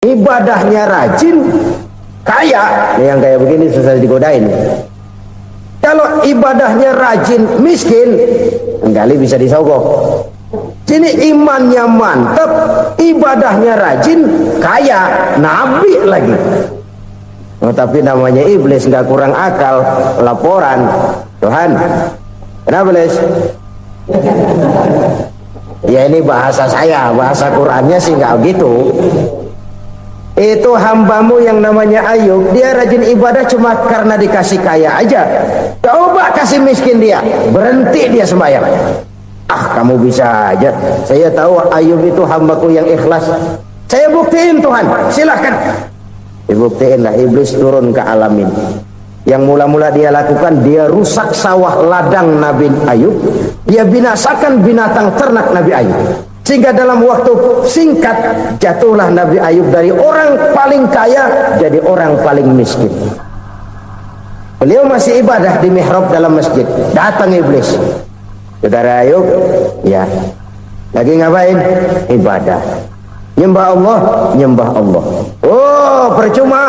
ibadahnya rajin, kaya. Ini yang kayak begini susah digodain. Kalau ibadahnya rajin, miskin, kali bisa disogok. Sini imannya mantap, ibadahnya rajin, kaya, nabi lagi. Oh, tapi namanya iblis, nggak kurang akal. Laporan, Tuhan, kenapa iblis? Ya ini bahasa saya, bahasa Qurannya sih nggak gitu. Itu hambamu yang namanya Ayub, dia rajin ibadah cuma karena dikasih kaya aja. Coba kasih miskin dia, berhenti dia sembahyang. Ah, kamu bisa aja. Saya tahu Ayub itu hambaku yang ikhlas. Saya buktiin Tuhan, silahkan. Dibuktiin lah, iblis turun ke alam ini. Yang mula-mula dia lakukan, dia rusak sawah ladang Nabi Ayub, dia binasakan binatang ternak Nabi Ayub, sehingga dalam waktu singkat jatuhlah Nabi Ayub dari orang paling kaya jadi orang paling miskin. Beliau masih ibadah di mihrab dalam masjid, datang iblis. Saudara Ayub, ya, lagi ngapain? Ibadah, nyembah Allah, nyembah Allah. Oh, percuma.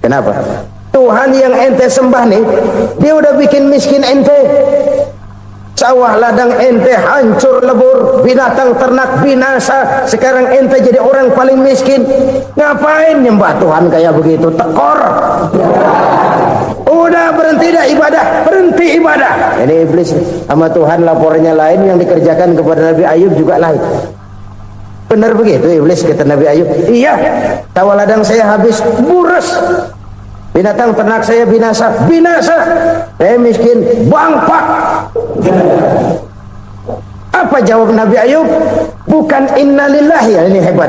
Kenapa? Tuhan yang ente sembah nih, dia udah bikin miskin ente. Sawah ladang ente hancur lebur, binatang ternak binasa. Sekarang ente jadi orang paling miskin. Ngapain nyembah Tuhan kayak begitu? Tekor. Udah berhenti dah ibadah, berhenti ibadah. Ini iblis sama Tuhan laporannya lain, yang dikerjakan kepada Nabi Ayub juga lain. Benar begitu iblis kata Nabi Ayub? Iya, sawah ladang saya habis, buras. Binatang ternak saya binasa, binasa. Saya miskin, bangpak. Apa jawab Nabi Ayub? Bukan innalillahi, ini hebat.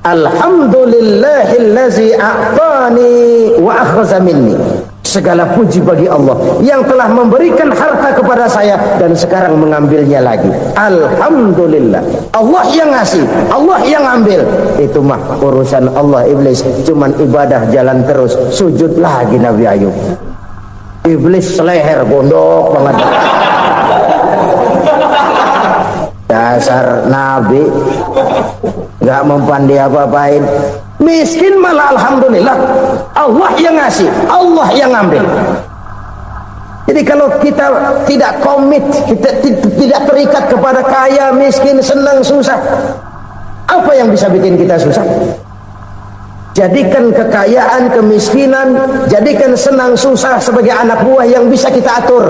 Alhamdulillahillazi a'tani wa akhraza minni. Segala puji bagi Allah yang telah memberikan harta kepada saya dan sekarang mengambilnya lagi. Alhamdulillah. Allah yang ngasih, Allah yang ambil. Itu mah urusan Allah. Iblis cuman ibadah jalan terus, sujud lagi Nabi Ayub. Iblis seleher gondok banget. Dasar Nabi gak mempan dia apa-apain. Miskin malah alhamdulillah, Allah yang ngasih, Allah yang ambil. Jadi kalau kita tidak komit, kita tidak terikat kepada kaya, miskin, senang, susah, apa yang bisa bikin kita susah? Jadikan kekayaan, kemiskinan, jadikan senang, susah sebagai anak buah yang bisa kita atur.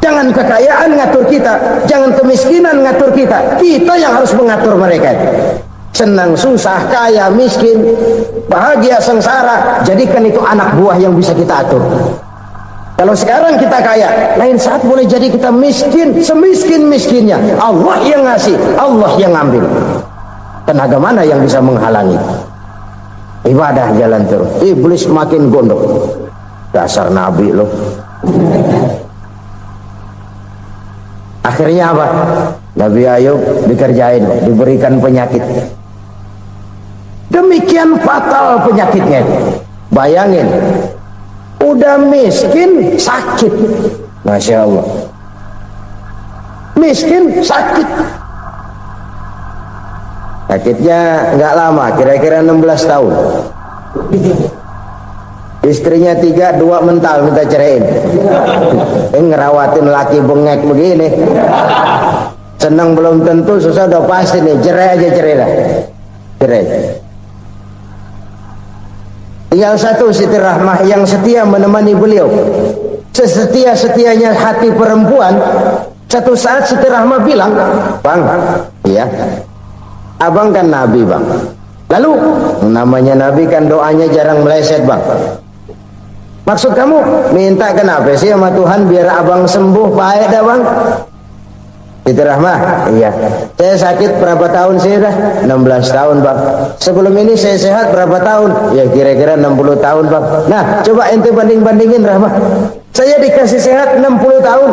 Jangan kekayaan ngatur kita, jangan kemiskinan ngatur kita. Kita yang harus mengatur mereka. Senang, susah, kaya, miskin, bahagia, sengsara, jadikan itu anak buah yang bisa kita atur. Kalau sekarang kita kaya, lain saat boleh jadi kita miskin, semiskin-miskinnya. Allah yang ngasih, Allah yang ngambil. Tenaga mana yang bisa menghalangi? Ibadah jalan terus. Iblis makin gondok. Dasar Nabi loh. Akhirnya apa? Nabi Ayub dikerjain, diberikan penyakit. Demikian fatal penyakitnya. Bayangin, udah miskin, sakit. Masya Allah. Miskin, sakit. Sakitnya nggak lama, kira-kira 16 tahun. Istrinya 3, 2 mental minta ceraiin. Ngerawatin laki bengek begini. Senang belum tentu, susah udah pasti nih. Cerai aja, cerai dah. Cerai. Tinggal satu, Siti Rahmah yang setia menemani beliau. Sesetia-setianya hati perempuan. Satu saat Siti Rahmah bilang, "Bang, iya, abang kan Nabi, Bang. Lalu, namanya Nabi kan doanya jarang meleset, Bang. Maksud kamu minta kenapa sih sama Tuhan biar abang sembuh, baik dah, Bang?" Siti Rahmah, iya. Saya sakit berapa tahun sih dah? 16 tahun, Bang. Sebelum ini saya sehat berapa tahun? Ya kira-kira 60 tahun, Bang. Nah, coba ente banding-bandingin, Rahmah. Saya dikasih sehat 60 tahun,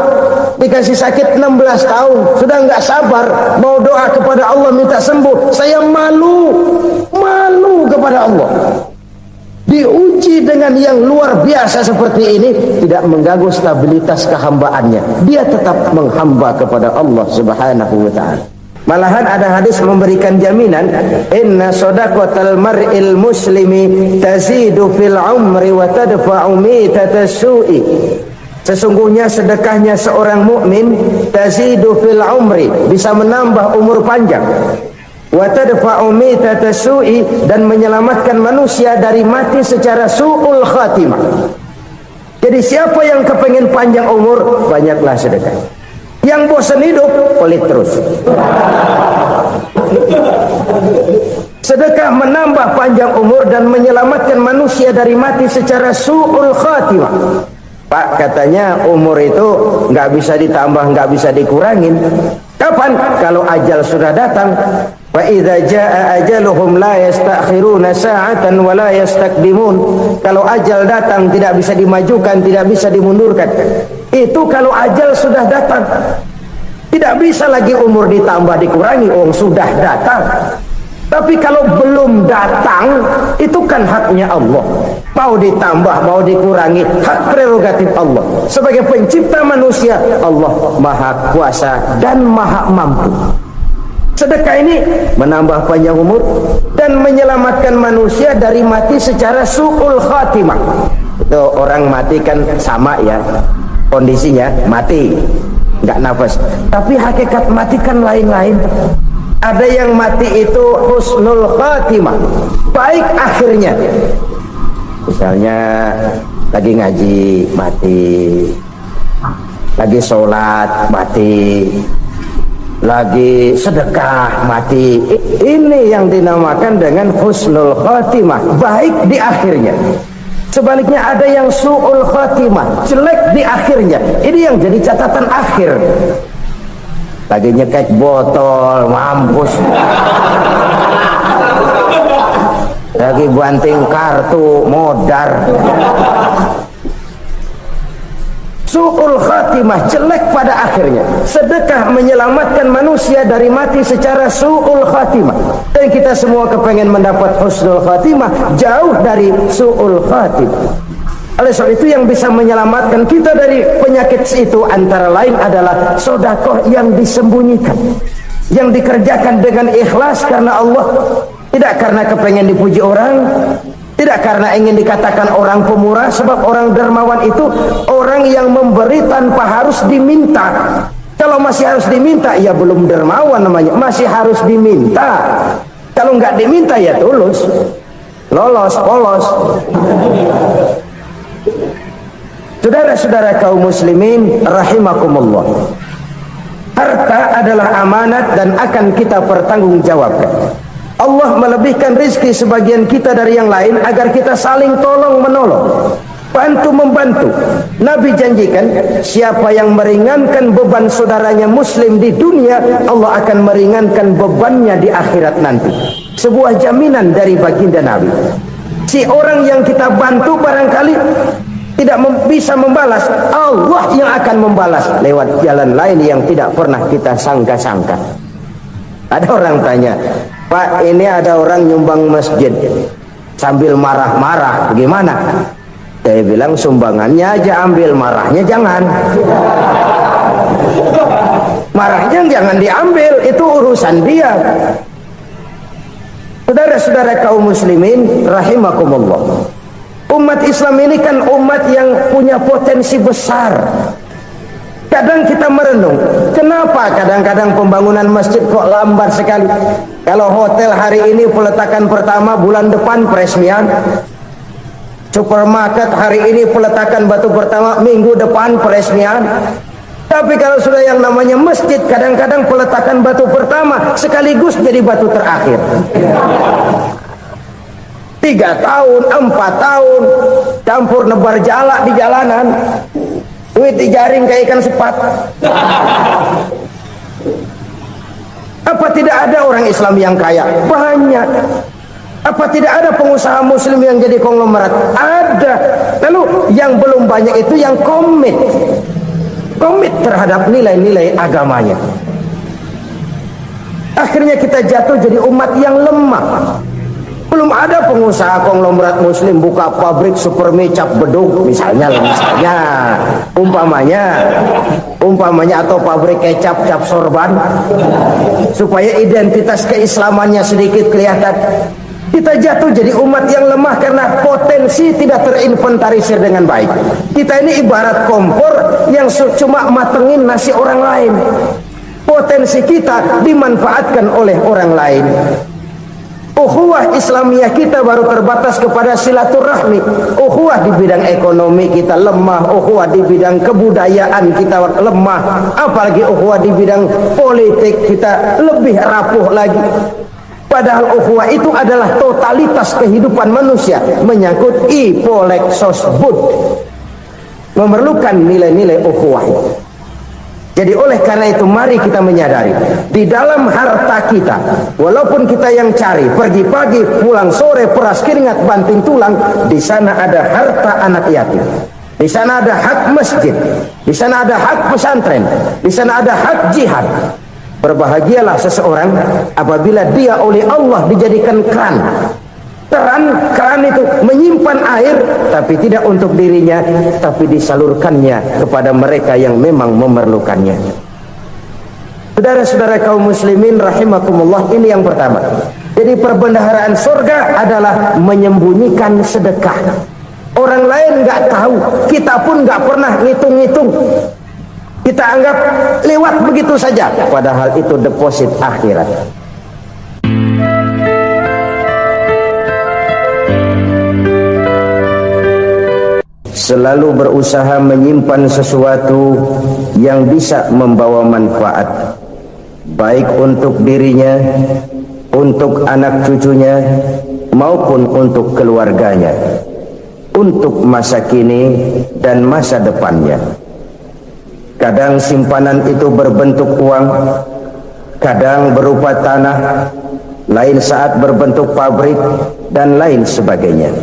dikasih sakit 16 tahun. Sudah nggak sabar mau doa kepada Allah minta sembuh. Saya malu kepada Allah. Diuji dengan yang luar biasa seperti ini, tidak mengganggu stabilitas kehambaannya. Dia tetap menghamba kepada Allah Subhanahu wa ta'ala. Malahan ada hadis memberikan jaminan, inna shadaqatal mar'il muslimi tazidu fil umri wa tadfa'u mitatas su'i. Sesungguhnya sedekahnya seorang mukmin tazidu fil umri, bisa menambah umur panjang, wa tadfa'u mitatas su'i, dan menyelamatkan manusia dari mati secara su'ul khatimah. Jadi siapa yang kepengen panjang umur, banyaklah sedekah. Yang bosan hidup, pelit terus. Sedekah menambah panjang umur dan menyelamatkan manusia dari mati secara su'ul khatimah. Pak, katanya umur itu nggak bisa ditambah, nggak bisa dikurangin. Kapan? Kalau ajal sudah datang. Wa idza jaa ajaluhum la yastakhiruna sa'atan wa la yastaqdimun. Kalau ajal datang tidak bisa dimajukan, tidak bisa dimundurkan. Itu kalau ajal sudah datang. Tidak bisa lagi umur ditambah dikurangi, sudah datang. Tapi kalau belum datang, itu kan haknya Allah. Mau ditambah, mau dikurangi, hak prerogatif Allah. Sebagai pencipta manusia, Allah Maha Kuasa dan Maha Mampu. Sedekah ini menambah panjang umur dan menyelamatkan manusia dari mati secara su'ul khatimah. Itu orang mati kan sama ya, kondisinya mati, nggak nafas. Tapi hakikat mati kan lain-lain. Ada yang mati itu husnul khatimah, baik akhirnya. Misalnya lagi ngaji mati, lagi sholat mati, lagi sedekah mati. Ini yang dinamakan dengan husnul khatimah, baik di akhirnya. Sebaliknya ada yang su'ul khatimah, jelek di akhirnya. Ini yang jadi catatan akhir. Lagi nyekek botol, mampus. Lagi banting kartu, modar. Su'ul khatimah, jelek pada akhirnya. Sedekah menyelamatkan manusia dari mati secara su'ul khatimah. Dan kita semua kepengen mendapat husnul khatimah, jauh dari su'ul khatimah. Oleh sebab itu yang bisa menyelamatkan kita dari penyakit itu antara lain adalah sedekah yang disembunyikan, yang dikerjakan dengan ikhlas karena Allah, tidak karena kepengen dipuji orang, tidak karena ingin dikatakan orang pemurah. Sebab orang dermawan itu orang yang memberi tanpa harus diminta. Kalau masih harus diminta, ya belum dermawan namanya, masih harus diminta. Kalau nggak diminta ya tulus, lolos, polos. Saudara-saudara kaum muslimin rahimakumullah, harta adalah amanat dan akan kita pertanggungjawabkan. Allah melebihkan rizki sebagian kita dari yang lain agar kita saling tolong menolong, bantu membantu. Nabi janjikan siapa yang meringankan beban saudaranya muslim di dunia, Allah akan meringankan bebannya di akhirat nanti. Sebuah jaminan dari baginda Nabi. Si orang yang kita bantu barangkali tidak bisa membalas, Allah yang akan membalas lewat jalan lain yang tidak pernah kita sangka-sangka. Ada orang tanya, Pak, ini ada orang nyumbang masjid sambil marah-marah, gimana? Saya bilang sumbangannya aja ambil, marahnya jangan. Marahnya jangan diambil, itu urusan dia. Saudara-saudara kaum muslimin rahimakumullah, umat Islam ini kan umat yang punya potensi besar. Kadang kita merenung, kenapa kadang-kadang pembangunan masjid kok lambat sekali? Kalau hotel hari ini peletakan pertama, bulan depan peresmian. Supermarket hari ini peletakan batu pertama, minggu depan peresmian. Tapi kalau sudah yang namanya masjid, kadang-kadang peletakan batu pertama sekaligus jadi batu terakhir. 3 tahun, 4 tahun, campur nebar jalak di jalanan, duit dijaring kayak ikan sepat. Apa tidak ada orang Islam yang kaya? Banyak. Apa tidak ada pengusaha muslim yang jadi konglomerat? Ada. Lalu yang belum banyak itu yang komit terhadap nilai-nilai agamanya. Akhirnya kita jatuh jadi umat yang lemah. Belum Ada pengusaha konglomerat muslim buka pabrik supermi cap beduk misalnya umpamanya atau pabrik kecap cap sorban supaya identitas keislamannya sedikit kelihatan. Kita jatuh jadi umat yang lemah karena potensi tidak terinventarisir dengan baik. Kita ini ibarat kompor yang cuma matengin nasi orang lain. Potensi kita dimanfaatkan oleh orang lain. Ukhuwah Islamiyah kita baru terbatas kepada silaturahmi. Ukhuwah di bidang ekonomi kita lemah, ukhuwah di bidang kebudayaan kita lemah, apalagi ukhuwah di bidang politik kita lebih rapuh lagi. Padahal ukhuwah itu adalah totalitas kehidupan manusia, menyangkut ipolek sosbud, memerlukan nilai-nilai ukhuwah. Jadi oleh karena itu mari kita menyadari di dalam harta kita, walaupun kita yang cari pergi pagi pulang sore peras keringat banting tulang, di sana ada harta anak yatim, di sana ada hak masjid, di sana ada hak pesantren, di sana ada hak jihad. Berbahagialah seseorang apabila dia oleh Allah dijadikan keran. Keran itu menyimpan air, tapi tidak untuk dirinya, tapi disalurkannya kepada mereka yang memang memerlukannya. Saudara-saudara kaum muslimin rahimakumullah, ini yang pertama. Jadi perbendaharaan surga adalah menyembunyikan sedekah. Orang lain nggak tahu, kita pun nggak pernah ngitung-ngitung. Kita anggap lewat begitu saja, padahal itu deposit akhirat. Selalu berusaha menyimpan sesuatu yang bisa membawa manfaat, baik untuk dirinya, untuk anak cucunya, maupun untuk keluarganya, untuk masa kini dan masa depannya. Kadang simpanan itu berbentuk uang, kadang berupa tanah, lain saat berbentuk pabrik, dan lain sebagainya.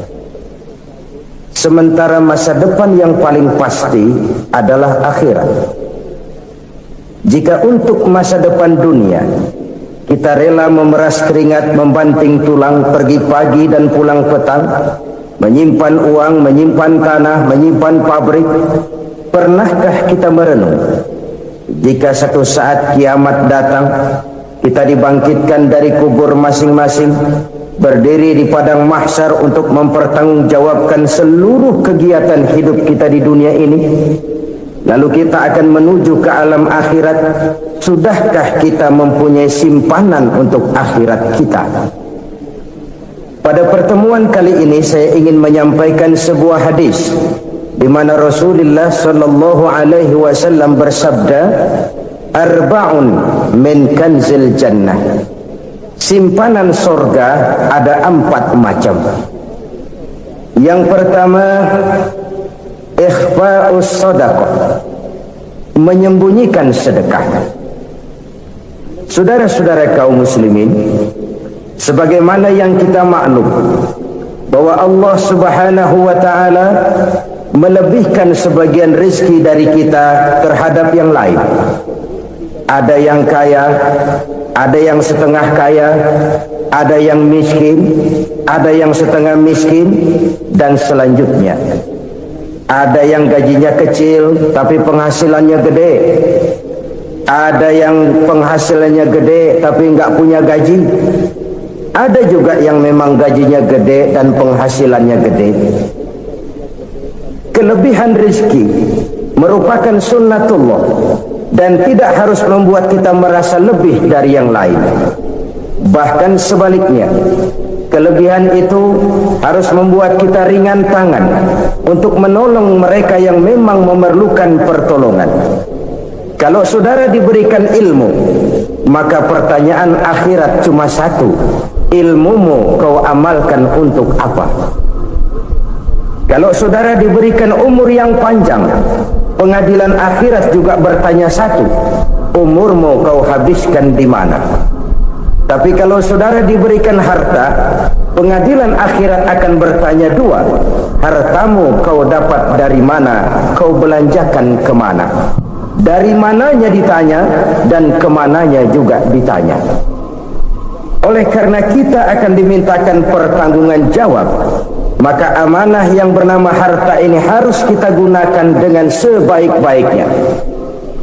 Sementara masa depan yang paling pasti adalah akhirat. Jika untuk masa depan dunia kita rela memeras keringat, membanting tulang, pergi pagi dan pulang petang, menyimpan uang, menyimpan tanah, menyimpan pabrik, pernahkah kita merenung jika satu saat kiamat datang, kita dibangkitkan dari kubur masing-masing, berdiri di padang mahsyar untuk mempertanggungjawabkan seluruh kegiatan hidup kita di dunia ini, lalu kita akan menuju ke alam akhirat. Sudahkah kita mempunyai simpanan untuk akhirat kita? Pada pertemuan kali ini saya ingin menyampaikan sebuah hadis di mana Rasulullah sallallahu alaihi wasallam bersabda, "Arba'un min kanzil jannah." Simpanan sorga ada 4 macam. Yang pertama, ikhfa'us sadaqah, menyembunyikan sedekah. Saudara-saudara kaum muslimin, sebagaimana yang kita maklum bahwa Allah Subhanahu wa taala melebihkan sebagian rezeki dari kita terhadap yang lain. Ada yang kaya, ada yang setengah kaya, ada yang miskin, ada yang setengah miskin, dan selanjutnya. Ada yang gajinya kecil tapi penghasilannya gede. Ada yang penghasilannya gede tapi nggak punya gaji. Ada juga yang memang gajinya gede dan penghasilannya gede. Kelebihan rezeki merupakan sunnatullah dan tidak harus membuat kita merasa lebih dari yang lain. Bahkan sebaliknya, kelebihan itu harus membuat kita ringan tangan untuk menolong mereka yang memang memerlukan pertolongan. Kalau saudara diberikan ilmu, maka pertanyaan akhirat cuma satu: ilmumu kau amalkan untuk apa? Kalau saudara diberikan umur yang panjang, pengadilan akhirat juga bertanya satu: umurmu kau habiskan di mana? Tapi kalau saudara diberikan harta, pengadilan akhirat akan bertanya dua: hartamu kau dapat dari mana, kau belanjakan kemana? Dari mananya ditanya dan kemananya juga ditanya. Oleh karena kita akan dimintakan pertanggungan jawab, maka amanah yang bernama harta ini harus kita gunakan dengan sebaik-baiknya.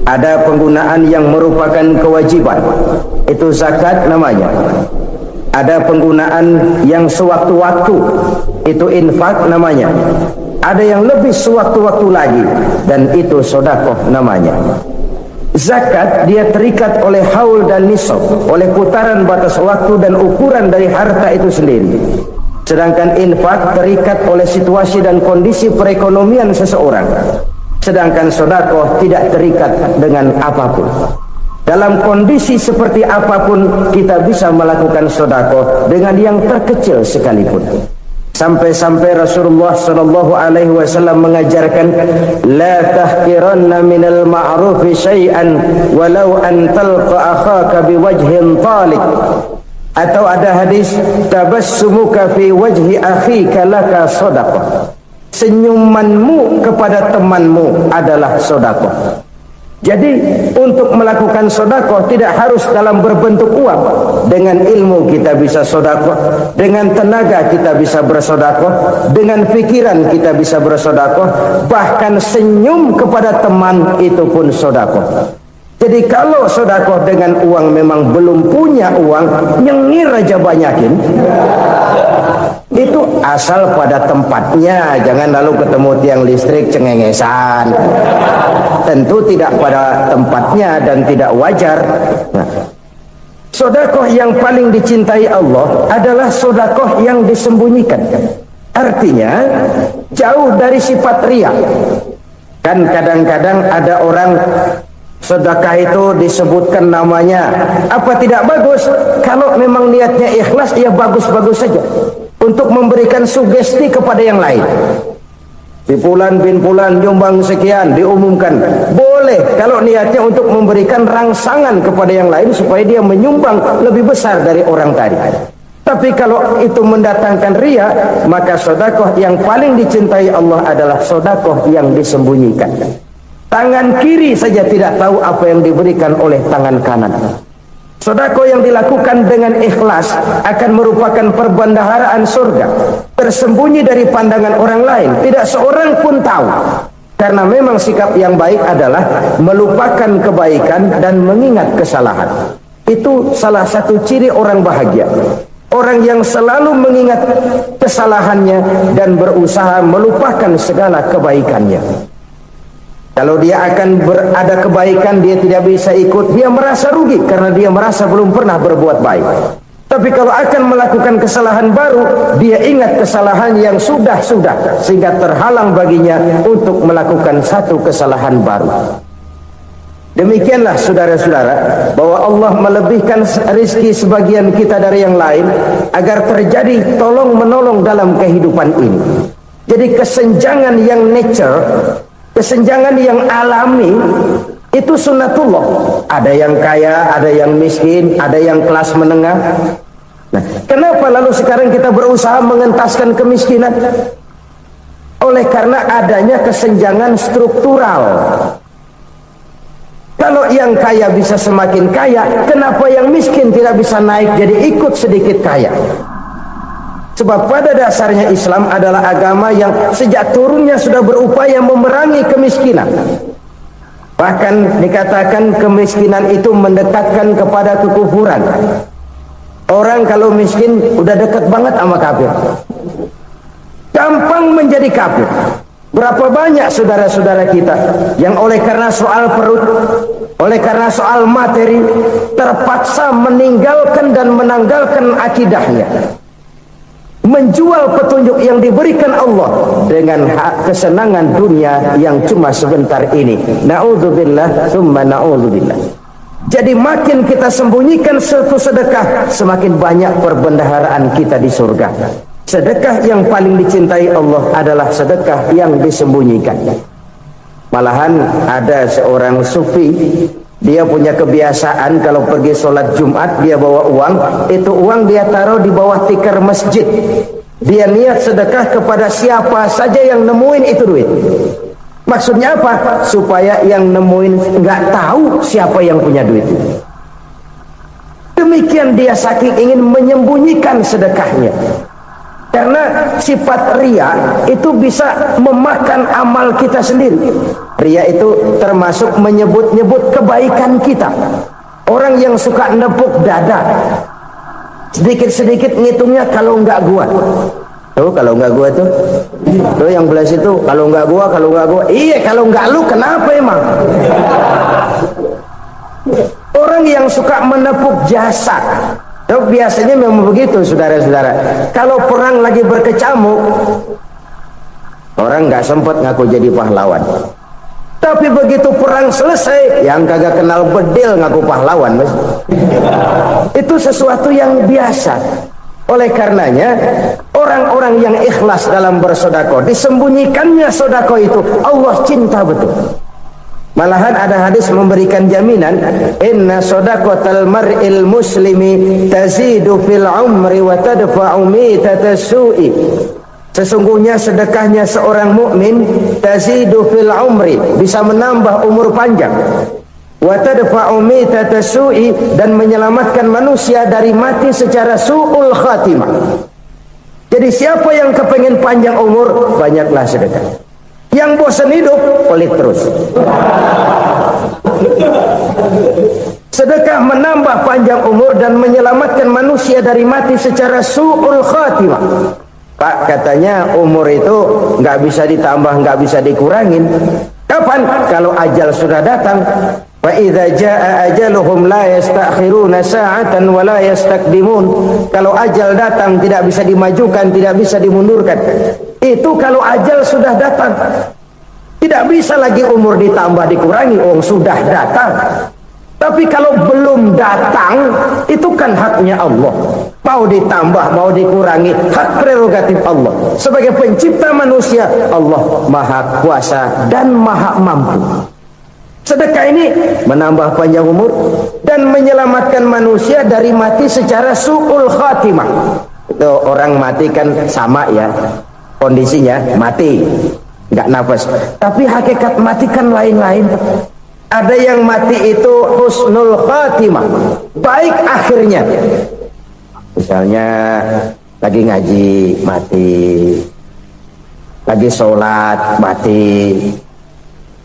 Ada penggunaan yang merupakan kewajiban, itu zakat namanya. Ada penggunaan yang sewaktu-waktu, itu infak namanya. Ada yang lebih sewaktu-waktu lagi, dan itu sedekah namanya. Zakat dia terikat oleh haul dan nisab, oleh putaran batas waktu dan ukuran dari harta itu sendiri. Sedangkan infak terikat oleh situasi dan kondisi perekonomian seseorang. Sedangkan sedekah tidak terikat dengan apapun. Dalam kondisi seperti apapun kita bisa melakukan sedekah dengan yang terkecil sekalipun. Sampai-sampai Rasulullah sallallahu alaihi wasallam mengajarkan, la tahqiranna minal ma'rufi syai'an walau an talqa akhaka biwajhin talik. Atau ada hadis, tabassumuka fi wajhi akhika laka shadaqah. Senyumanmu kepada temanmu adalah sedekah. Jadi untuk melakukan sedekah tidak harus dalam berbentuk uang. Dengan ilmu kita bisa sedekah, dengan tenaga kita bisa bersedekah, dengan pikiran kita bisa bersedekah, bahkan senyum kepada teman itu pun sedekah. Jadi kalau sedekah dengan uang memang belum punya uang, nyengir aja banyakin. Itu asal pada tempatnya, jangan lalu ketemu tiang listrik cengengesan. Tentu tidak pada tempatnya dan tidak wajar. Nah, sedekah yang paling dicintai Allah adalah sedekah yang disembunyikan. Artinya jauh dari sifat riya. Kan kadang-kadang ada orang sedekah itu disebutkan namanya, apa tidak bagus? Kalau memang niatnya ikhlas, ya bagus-bagus saja. Untuk memberikan sugesti kepada yang lain. Si Fulan bin Fulan nyumbang sekian, diumumkan. Boleh kalau niatnya untuk memberikan rangsangan kepada yang lain supaya dia menyumbang lebih besar dari orang tadi. Tapi kalau itu mendatangkan riya, maka sedekah yang paling dicintai Allah adalah sedekah yang disembunyikan. Tangan kiri saja tidak tahu apa yang diberikan oleh tangan kanan. Sedekah yang dilakukan dengan ikhlas akan merupakan perbendaharaan surga, tersembunyi dari pandangan orang lain, tidak seorang pun tahu. Karena memang sikap yang baik adalah melupakan kebaikan dan mengingat kesalahan. Itu salah satu ciri orang bahagia. Orang yang selalu mengingat kesalahannya dan berusaha melupakan segala kebaikannya. Kalau dia akan berada kebaikan, dia tidak bisa ikut, dia merasa rugi karena dia merasa belum pernah berbuat baik. Tapi kalau akan melakukan kesalahan baru, dia ingat kesalahan yang sudah-sudah, sehingga terhalang baginya untuk melakukan satu kesalahan baru. Demikianlah saudara-saudara, bahwa Allah melebihkan rizki sebagian kita dari yang lain, agar terjadi tolong-menolong dalam kehidupan ini. Jadi kesenjangan yang nature, kesenjangan yang alami itu sunnatullah. Ada yang kaya, ada yang miskin, ada yang kelas menengah. Nah, kenapa lalu sekarang kita berusaha mengentaskan kemiskinan? Oleh karena adanya kesenjangan struktural. Kalau yang kaya bisa semakin kaya, kenapa yang miskin tidak bisa naik jadi ikut sedikit kaya? Sebab pada dasarnya Islam adalah agama yang sejak turunnya sudah berupaya memerangi kemiskinan. Bahkan dikatakan kemiskinan itu mendekatkan kepada kekufuran. Orang kalau miskin udah dekat banget sama kafir. Gampang menjadi kafir. Berapa banyak saudara-saudara kita yang oleh karena soal perut, oleh karena soal materi, terpaksa meninggalkan dan menanggalkan akidahnya, menjual petunjuk yang diberikan Allah dengan hak kesenangan dunia yang cuma sebentar ini. Na'udzubillah summa na'udzubillah. Jadi makin kita sembunyikan satu sedekah, semakin banyak perbendaharaan kita di surga. Sedekah yang paling dicintai Allah adalah sedekah yang disembunyikan. Malahan ada seorang sufi, dia punya kebiasaan kalau pergi sholat Jumat dia bawa uang, itu uang dia taruh di bawah tikar masjid. Dia niat sedekah kepada siapa saja yang nemuin itu duit. Maksudnya apa? Supaya yang nemuin nggak tahu siapa yang punya duit. Demikian dia saking ingin menyembunyikan sedekahnya. Karena sifat ria itu bisa memakan amal kita sendiri. Ria itu termasuk menyebut-nyebut kebaikan kita. Orang yang suka nepuk dada, sedikit-sedikit ngitungnya kalau enggak gua. Tuh kalau enggak gua tuh yang belas itu kalau enggak gua. Iya kalau enggak lu kenapa emang? Orang yang suka menepuk jasad. Biasanya memang begitu saudara-saudara. Kalau perang lagi berkecamuk, orang nggak sempat ngaku jadi pahlawan. Tapi begitu perang selesai, yang kagak kenal bedil ngaku pahlawan, mas. Itu sesuatu yang biasa. Oleh karenanya, orang-orang yang ikhlas dalam bersodako, disembunyikannya sodako itu, Allah cinta betul. Malahan ada hadis memberikan jaminan, inna shadaqatal mar'il muslimi tazidu fil umri wa tadfa'u mitatas su'i. Sesungguhnya sedekahnya seorang mukmin tazidu fil umri, bisa menambah umur panjang, wa tadfa'u mitatas su'i, dan menyelamatkan manusia dari mati secara su'ul khatimah. Jadi siapa yang kepengen panjang umur, banyaklah sedekah. Yang bosan hidup, pelit terus. Sedekah menambah panjang umur dan menyelamatkan manusia dari mati secara su'ul khatimah. Pak, katanya umur itu nggak bisa ditambah, nggak bisa dikurangin. Kapan? Kalau ajal sudah datang. Wa idza jaa ajaluhum la yastakhiruna sa'atan wa la yastaqdimun. Kalau ajal datang tidak bisa dimajukan, tidak bisa dimundurkan. Itu kalau ajal sudah datang. Tidak bisa lagi umur ditambah dikurangi, sudah datang. Tapi kalau belum datang, itu kan haknya Allah. Mau ditambah, mau dikurangi, hak prerogatif Allah. Sebagai pencipta manusia, Allah Maha Kuasa dan Maha Mampu. Sedekah ini menambah panjang umur dan menyelamatkan manusia dari mati secara su'ul khatimah. Itu orang mati kan sama ya, kondisinya mati, nggak nafas. Tapi hakikat mati kan lain-lain. Ada yang mati itu husnul khatimah, baik akhirnya. Misalnya lagi ngaji mati, lagi sholat mati,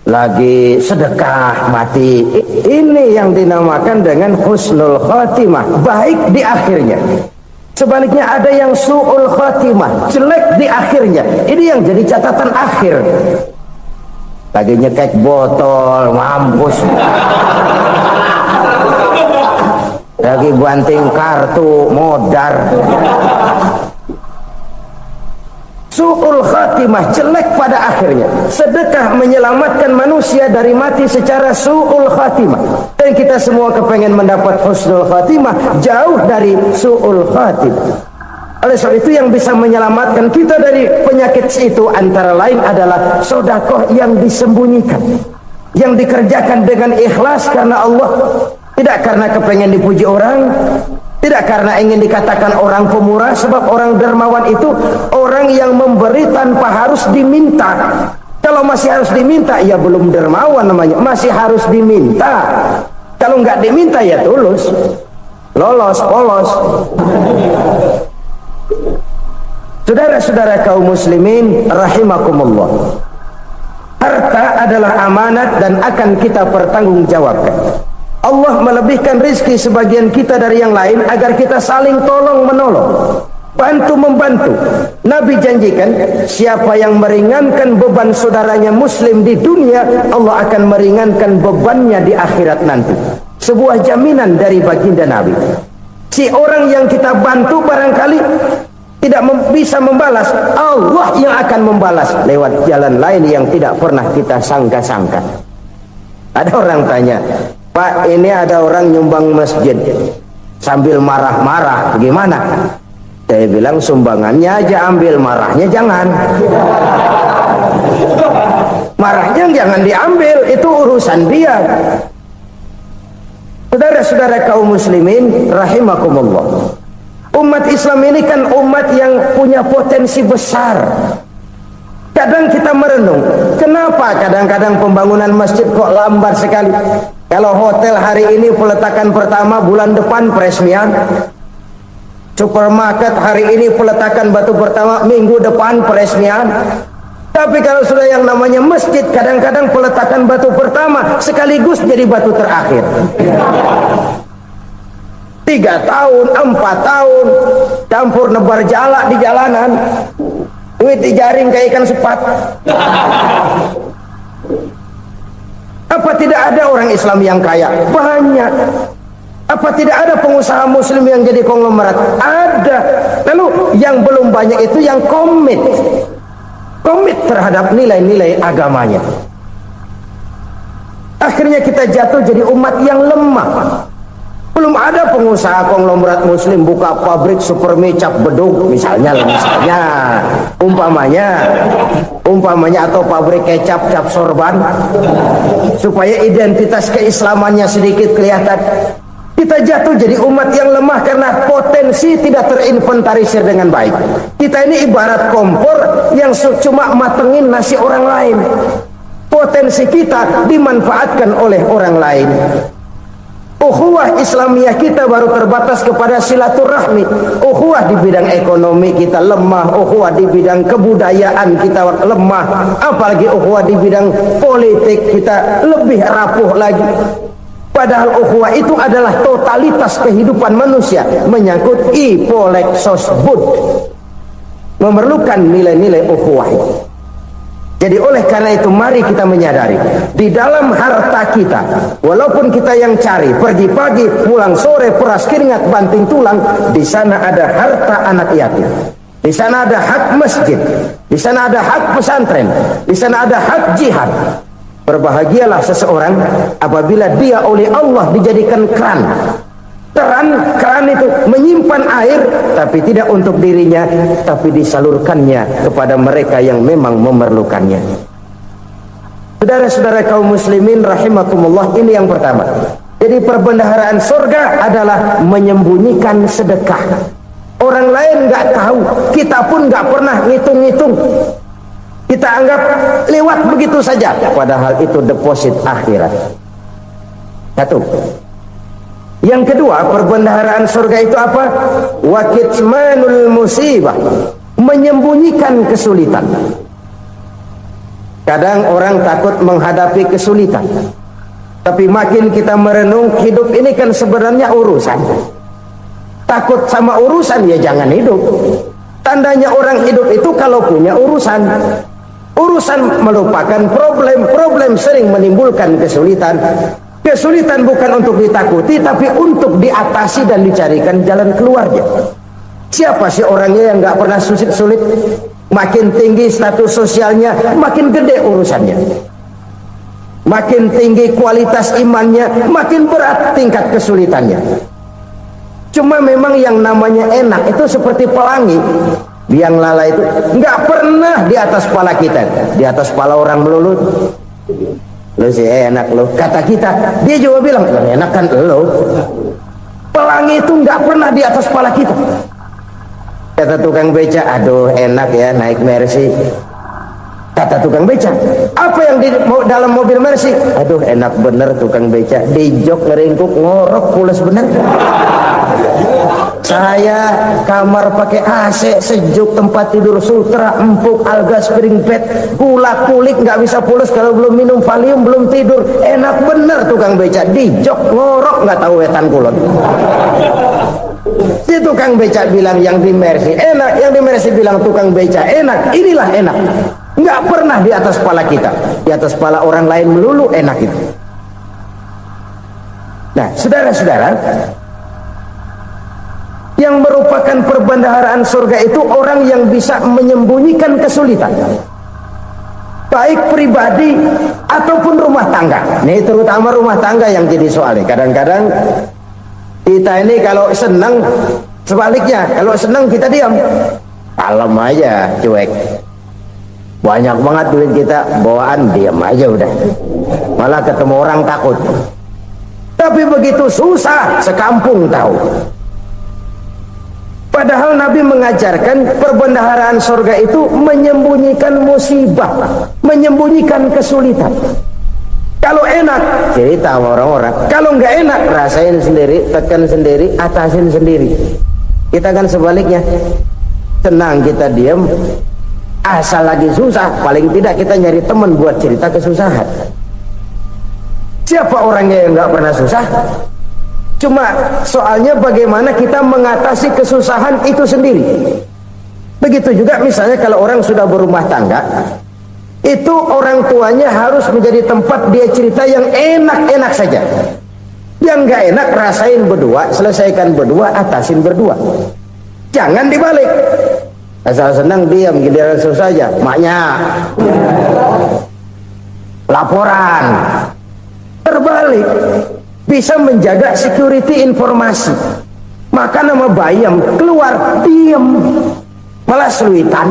lagi sedekah mati. Ini yang dinamakan dengan husnul khatimah, baik di akhirnya. Sebaliknya ada yang su'ul khatimah, jelek di akhirnya. Ini yang jadi catatan akhir. Lagi nyekek botol, mampus. Lagi banting kartu, modar. Su'ul khatimah, jelek pada akhirnya. Sedekah menyelamatkan manusia dari mati secara su'ul khatimah. Dan kita semua kepengen mendapat husnul khatimah, jauh dari su'ul khatimah. Oleh sebab itu yang bisa menyelamatkan kita dari penyakit itu antara lain adalah sedekah yang disembunyikan, yang dikerjakan dengan ikhlas karena Allah, tidak karena kepengen dipuji orang, tidak karena ingin dikatakan orang pemurah. Sebab orang dermawan itu orang yang memberi tanpa harus diminta. Kalau masih harus diminta, ya belum dermawan namanya, masih harus diminta. Kalau nggak diminta ya tulus, lolos, polos. Saudara-saudara kaum muslimin rahimakumullah, harta adalah amanat dan akan kita pertanggungjawabkan. Allah melebihkan rizki sebagian kita dari yang lain agar kita saling tolong menolong, bantu membantu. Nabi janjikan siapa yang meringankan beban saudaranya muslim di dunia, Allah akan meringankan bebannya di akhirat nanti. Sebuah jaminan dari baginda Nabi. Si orang yang kita bantu barangkali tidak bisa membalas, Allah yang akan membalas lewat jalan lain yang tidak pernah kita sangka-sangka. Ada orang tanya, Pak, ini ada orang nyumbang masjid sambil marah-marah, gimana? Saya bilang sumbangannya aja ambil, marahnya jangan. Marahnya jangan diambil, itu urusan dia. Saudara-saudara kaum muslimin rahimakumullah, umat Islam ini kan umat yang punya potensi besar. Kadang kita merenung, kenapa kadang-kadang pembangunan masjid kok lambat sekali? Kalau hotel hari ini peletakan pertama, bulan depan peresmian. Supermarket hari ini peletakan batu pertama, minggu depan peresmian. Tapi kalau sudah yang namanya masjid, kadang-kadang peletakan batu pertama sekaligus jadi batu terakhir. 3 tahun, 4 tahun, campur nebar jalak di jalanan, duit dijaring kayak ikan sepat. Apa tidak ada orang Islam yang kaya? Banyak. Apa tidak ada pengusaha muslim yang jadi konglomerat? Ada. Lalu yang belum banyak itu yang komit terhadap nilai-nilai agamanya. Akhirnya kita jatuh jadi umat yang lemah. Belum ada pengusaha konglomerat muslim buka pabrik super mie cap bedug misalnya umpamanya atau pabrik kecap cap sorban supaya identitas keislamannya sedikit kelihatan. Kita jatuh jadi umat yang lemah karena potensi tidak terinventarisir dengan baik. Kita ini ibarat kompor yang cuma matengin nasi orang lain. Potensi kita dimanfaatkan oleh orang lain. Ukhuwah Islamiyah kita baru terbatas kepada silaturahmi. Ukhuwah di bidang ekonomi kita lemah, ukhuwah di bidang kebudayaan kita lemah, apalagi ukhuwah di bidang politik kita lebih rapuh lagi. Padahal ukhuwah itu adalah totalitas kehidupan manusia, menyangkut ipolek sosbud, memerlukan nilai-nilai ukhuwah. Jadi oleh karena itu mari kita menyadari di dalam harta kita, walaupun kita yang cari pergi pagi pulang sore peras keringat banting tulang, di sana ada harta anak yatim, di sana ada hak masjid, di sana ada hak pesantren, di sana ada hak jihad. Berbahagialah seseorang apabila dia oleh Allah dijadikan keran. Keran itu menyimpan air, tapi tidak untuk dirinya, tapi disalurkannya kepada mereka yang memang memerlukannya. Saudara-saudara kaum muslimin rahimakumullah, ini yang pertama. Jadi perbendaharaan surga adalah menyembunyikan sedekah. Orang lain nggak tahu, kita pun nggak pernah ngitung-ngitung. Kita anggap lewat begitu saja, padahal itu deposit akhirat. Satu. Yang kedua, perbendaharaan surga itu apa? Wa kitmanul musibah, menyembunyikan kesulitan. Kadang orang takut menghadapi kesulitan, tapi makin kita merenung, hidup ini kan sebenarnya urusan. Takut sama urusan, ya jangan hidup. Tandanya orang hidup itu kalau punya urusan. Urusan merupakan problem sering menimbulkan kesulitan. Kesulitan bukan untuk ditakuti, tapi untuk diatasi dan dicarikan jalan keluarnya. Siapa sih orangnya yang nggak pernah sulit-sulit? Makin tinggi status sosialnya, makin gede urusannya. Makin tinggi kualitas imannya, makin berat tingkat kesulitannya. Cuma memang yang namanya enak itu seperti pelangi. Biang lala itu nggak pernah di atas kepala kita, di atas kepala orang melulu. Lu sih enak lu, kata kita. Dia juga bilang enak kan lu. Pelangi itu nggak pernah di atas kepala kita. Kata tukang beca, aduh enak ya naik Mercy. Kata tukang beca, apa yang di dalam mobil Mercy? Aduh enak bener tukang beca, di jok ngeringkuk ngorok pules bener. Saya kamar pakai AC sejuk, tempat tidur sutra empuk, alga spring bed, gula kulik nggak bisa pules kalau belum minum Valium, belum tidur. Enak bener tukang beca, di jok ngorok nggak tahu wetan kulon. Si tukang beca bilang yang di Mercy enak, yang di Mercy bilang tukang beca enak. Inilah enak, nggak pernah di atas kepala kita, di atas kepala orang lain melulu enak itu. Nah, saudara-saudara, yang merupakan perbendaharaan surga itu orang yang bisa menyembunyikan kesulitan, baik pribadi ataupun rumah tangga. Ini terutama rumah tangga yang jadi soalnya. Kadang-kadang kita ini kalau senang, sebaliknya kalau senang kita diam, kalem aja, cuek. Banyak banget duit kita bawaan, diam aja udah, malah ketemu orang takut. Tapi begitu susah sekampung tahu. Padahal Nabi mengajarkan perbendaharaan surga itu menyembunyikan musibah, menyembunyikan kesulitan. Kalau enak, cerita sama orang-orang. Kalau nggak enak, rasain sendiri, tekan sendiri, atasin sendiri. Kita kan sebaliknya. Tenang kita diam, asal lagi susah, paling tidak kita nyari teman buat cerita kesusahan. Siapa orangnya yang nggak pernah susah? Cuma soalnya bagaimana kita mengatasi kesusahan itu sendiri. Begitu juga misalnya kalau orang sudah berumah tangga, itu orang tuanya harus menjadi tempat dia cerita yang enak-enak saja. Yang nggak enak rasain berdua, selesaikan berdua, atasin berdua. Jangan dibalik. Asal senang diam, giliran susah saja. Maknya laporan. Terbalik. Bisa menjaga security informasi. Maka nama bayam keluar diam, malah seluitan.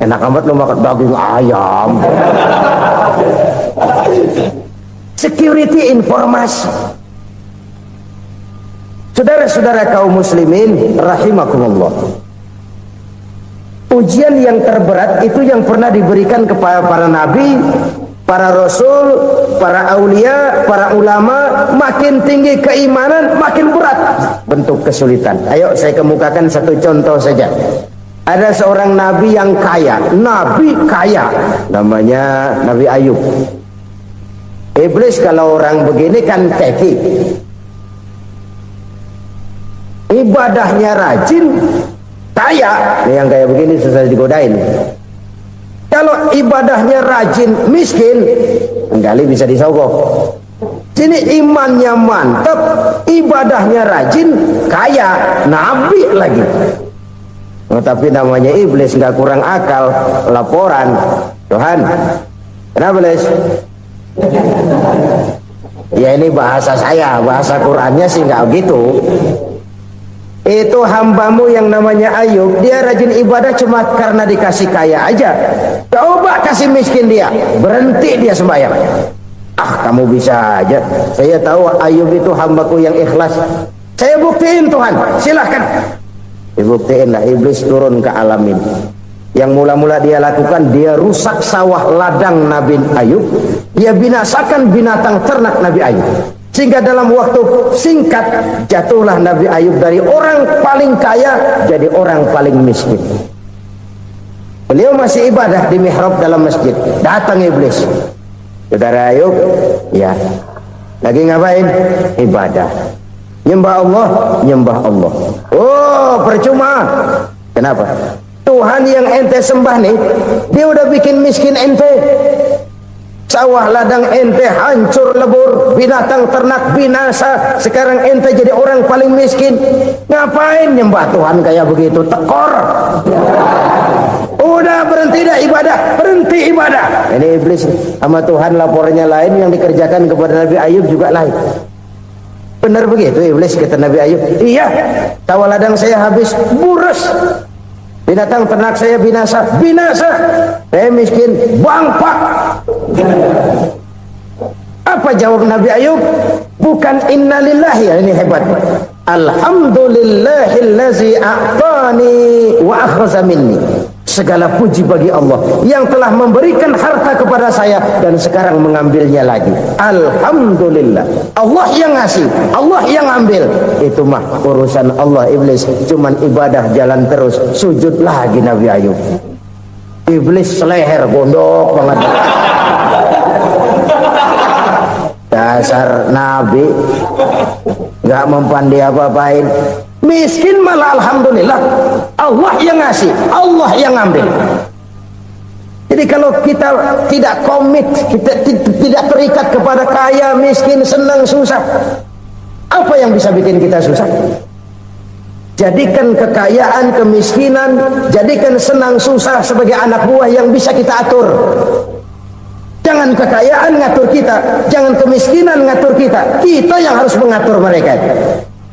Enak amat lo makan daging ayam. Security informasi. Saudara-saudara kaum muslimin rahimakumullah. Ujian yang terberat itu yang pernah diberikan kepada para nabi, para rasul, para aulia, para ulama. Makin tinggi keimanan, makin berat bentuk kesulitan. Ayo saya kemukakan satu contoh saja. Ada seorang nabi yang kaya, nabi kaya, namanya Nabi Ayub. Iblis kalau orang begini kan teki, ibadahnya rajin, kaya. Ini yang kayak begini susah digodain. Kalau ibadahnya rajin, miskin, kali bisa disogok. Sini imannya mantap, ibadahnya rajin, kaya, nabi lagi. Oh, tapi namanya iblis, nggak kurang akal. Laporan, Tuhan, kenapa Les? Ya ini bahasa saya, bahasa Qurannya sih nggak gitu. Itu hambamu yang namanya Ayub, dia rajin ibadah cuma karena dikasih kaya aja. Coba kasih miskin dia, berhenti dia sembahyang. Ah, kamu bisa aja. Saya tahu Ayub itu hambaku yang ikhlas. Saya buktiin Tuhan, silahkan. Dibuktiin lah, iblis turun ke alam ini. Yang mula-mula dia lakukan, dia rusak sawah ladang Nabi Ayub. Dia binasakan binatang ternak Nabi Ayub. Sehingga dalam waktu singkat jatuhlah Nabi Ayub dari orang paling kaya jadi orang paling miskin. Beliau masih ibadah di mihrab dalam masjid. Datang iblis. Saudara Ayub, ya, lagi ngapain? Ibadah. Nyembah Allah, nyembah Allah. Oh, percuma. Kenapa? Tuhan yang ente sembah nih, dia udah bikin miskin ente. Sawah ladang ente hancur lebur, binatang ternak binasa. Sekarang ente jadi orang paling miskin. Ngapain nyembah Tuhan kayak begitu? Tekor. Udah berhenti dah ibadah, berhenti ibadah. Ini iblis sama Tuhan laporannya lain, yang dikerjakan kepada Nabi Ayub juga lain. Benar begitu iblis, kata Nabi Ayub. Iya, sawah ladang saya habis, buras. Binatang ternak saya binasa, binasa. Saya miskin, bangpak. Apa jawab Nabi Ayub? Bukan innalillahi, ya, ini hebat. Alhamdulillahillazi a'tani wa akhraza minni. Segala puji bagi Allah yang telah memberikan harta kepada saya dan sekarang mengambilnya lagi. Alhamdulillah. Allah yang ngasih, Allah yang ambil. Itu mah urusan Allah. Iblis cuman ibadah jalan terus, sujud lagi Nabi Ayub. Iblis seleher gondok banget. Dasar Nabi gak mempan dia apa-apain. Miskin malah alhamdulillah. Allah yang ngasih, Allah yang ambil. Jadi kalau kita tidak komit, kita tidak terikat kepada kaya, miskin, senang, susah, apa yang bisa bikin kita susah? Jadikan kekayaan, kemiskinan, jadikan senang, susah sebagai anak buah yang bisa kita atur. Jangan kekayaan ngatur kita, jangan kemiskinan ngatur kita. Kita yang harus mengatur mereka.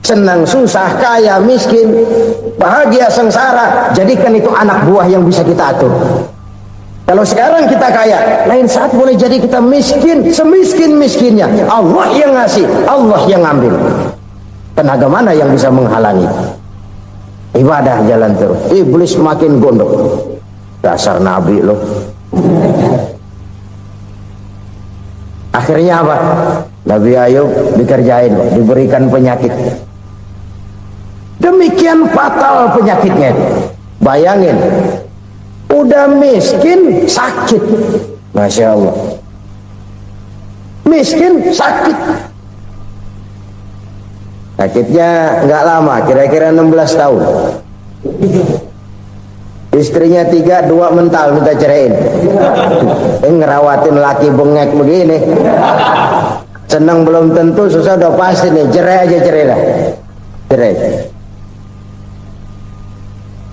Senang, susah, kaya, miskin, bahagia, sengsara, jadikan itu anak buah yang bisa kita atur. Kalau sekarang kita kaya, lain saat boleh jadi kita miskin, semiskin-miskinnya. Allah yang ngasih, Allah yang ambil. Tenaga mana yang bisa menghalangi? Ibadah jalan terus. Iblis makin gondok. Dasar Nabi loh. Akhirnya apa? Nabi Ayub dikerjain, diberikan penyakit. Demikian fatal penyakitnya. Bayangin, udah miskin, sakit. Masya Allah. Miskin, sakit. Sakitnya nggak lama, kira-kira 16 tahun. Istrinya 3, 2 mental minta ceraiin. Ngerawatin laki bengek begini. Senang belum tentu, susah udah pasti nih. Cerai aja, cerai dah. Cerai.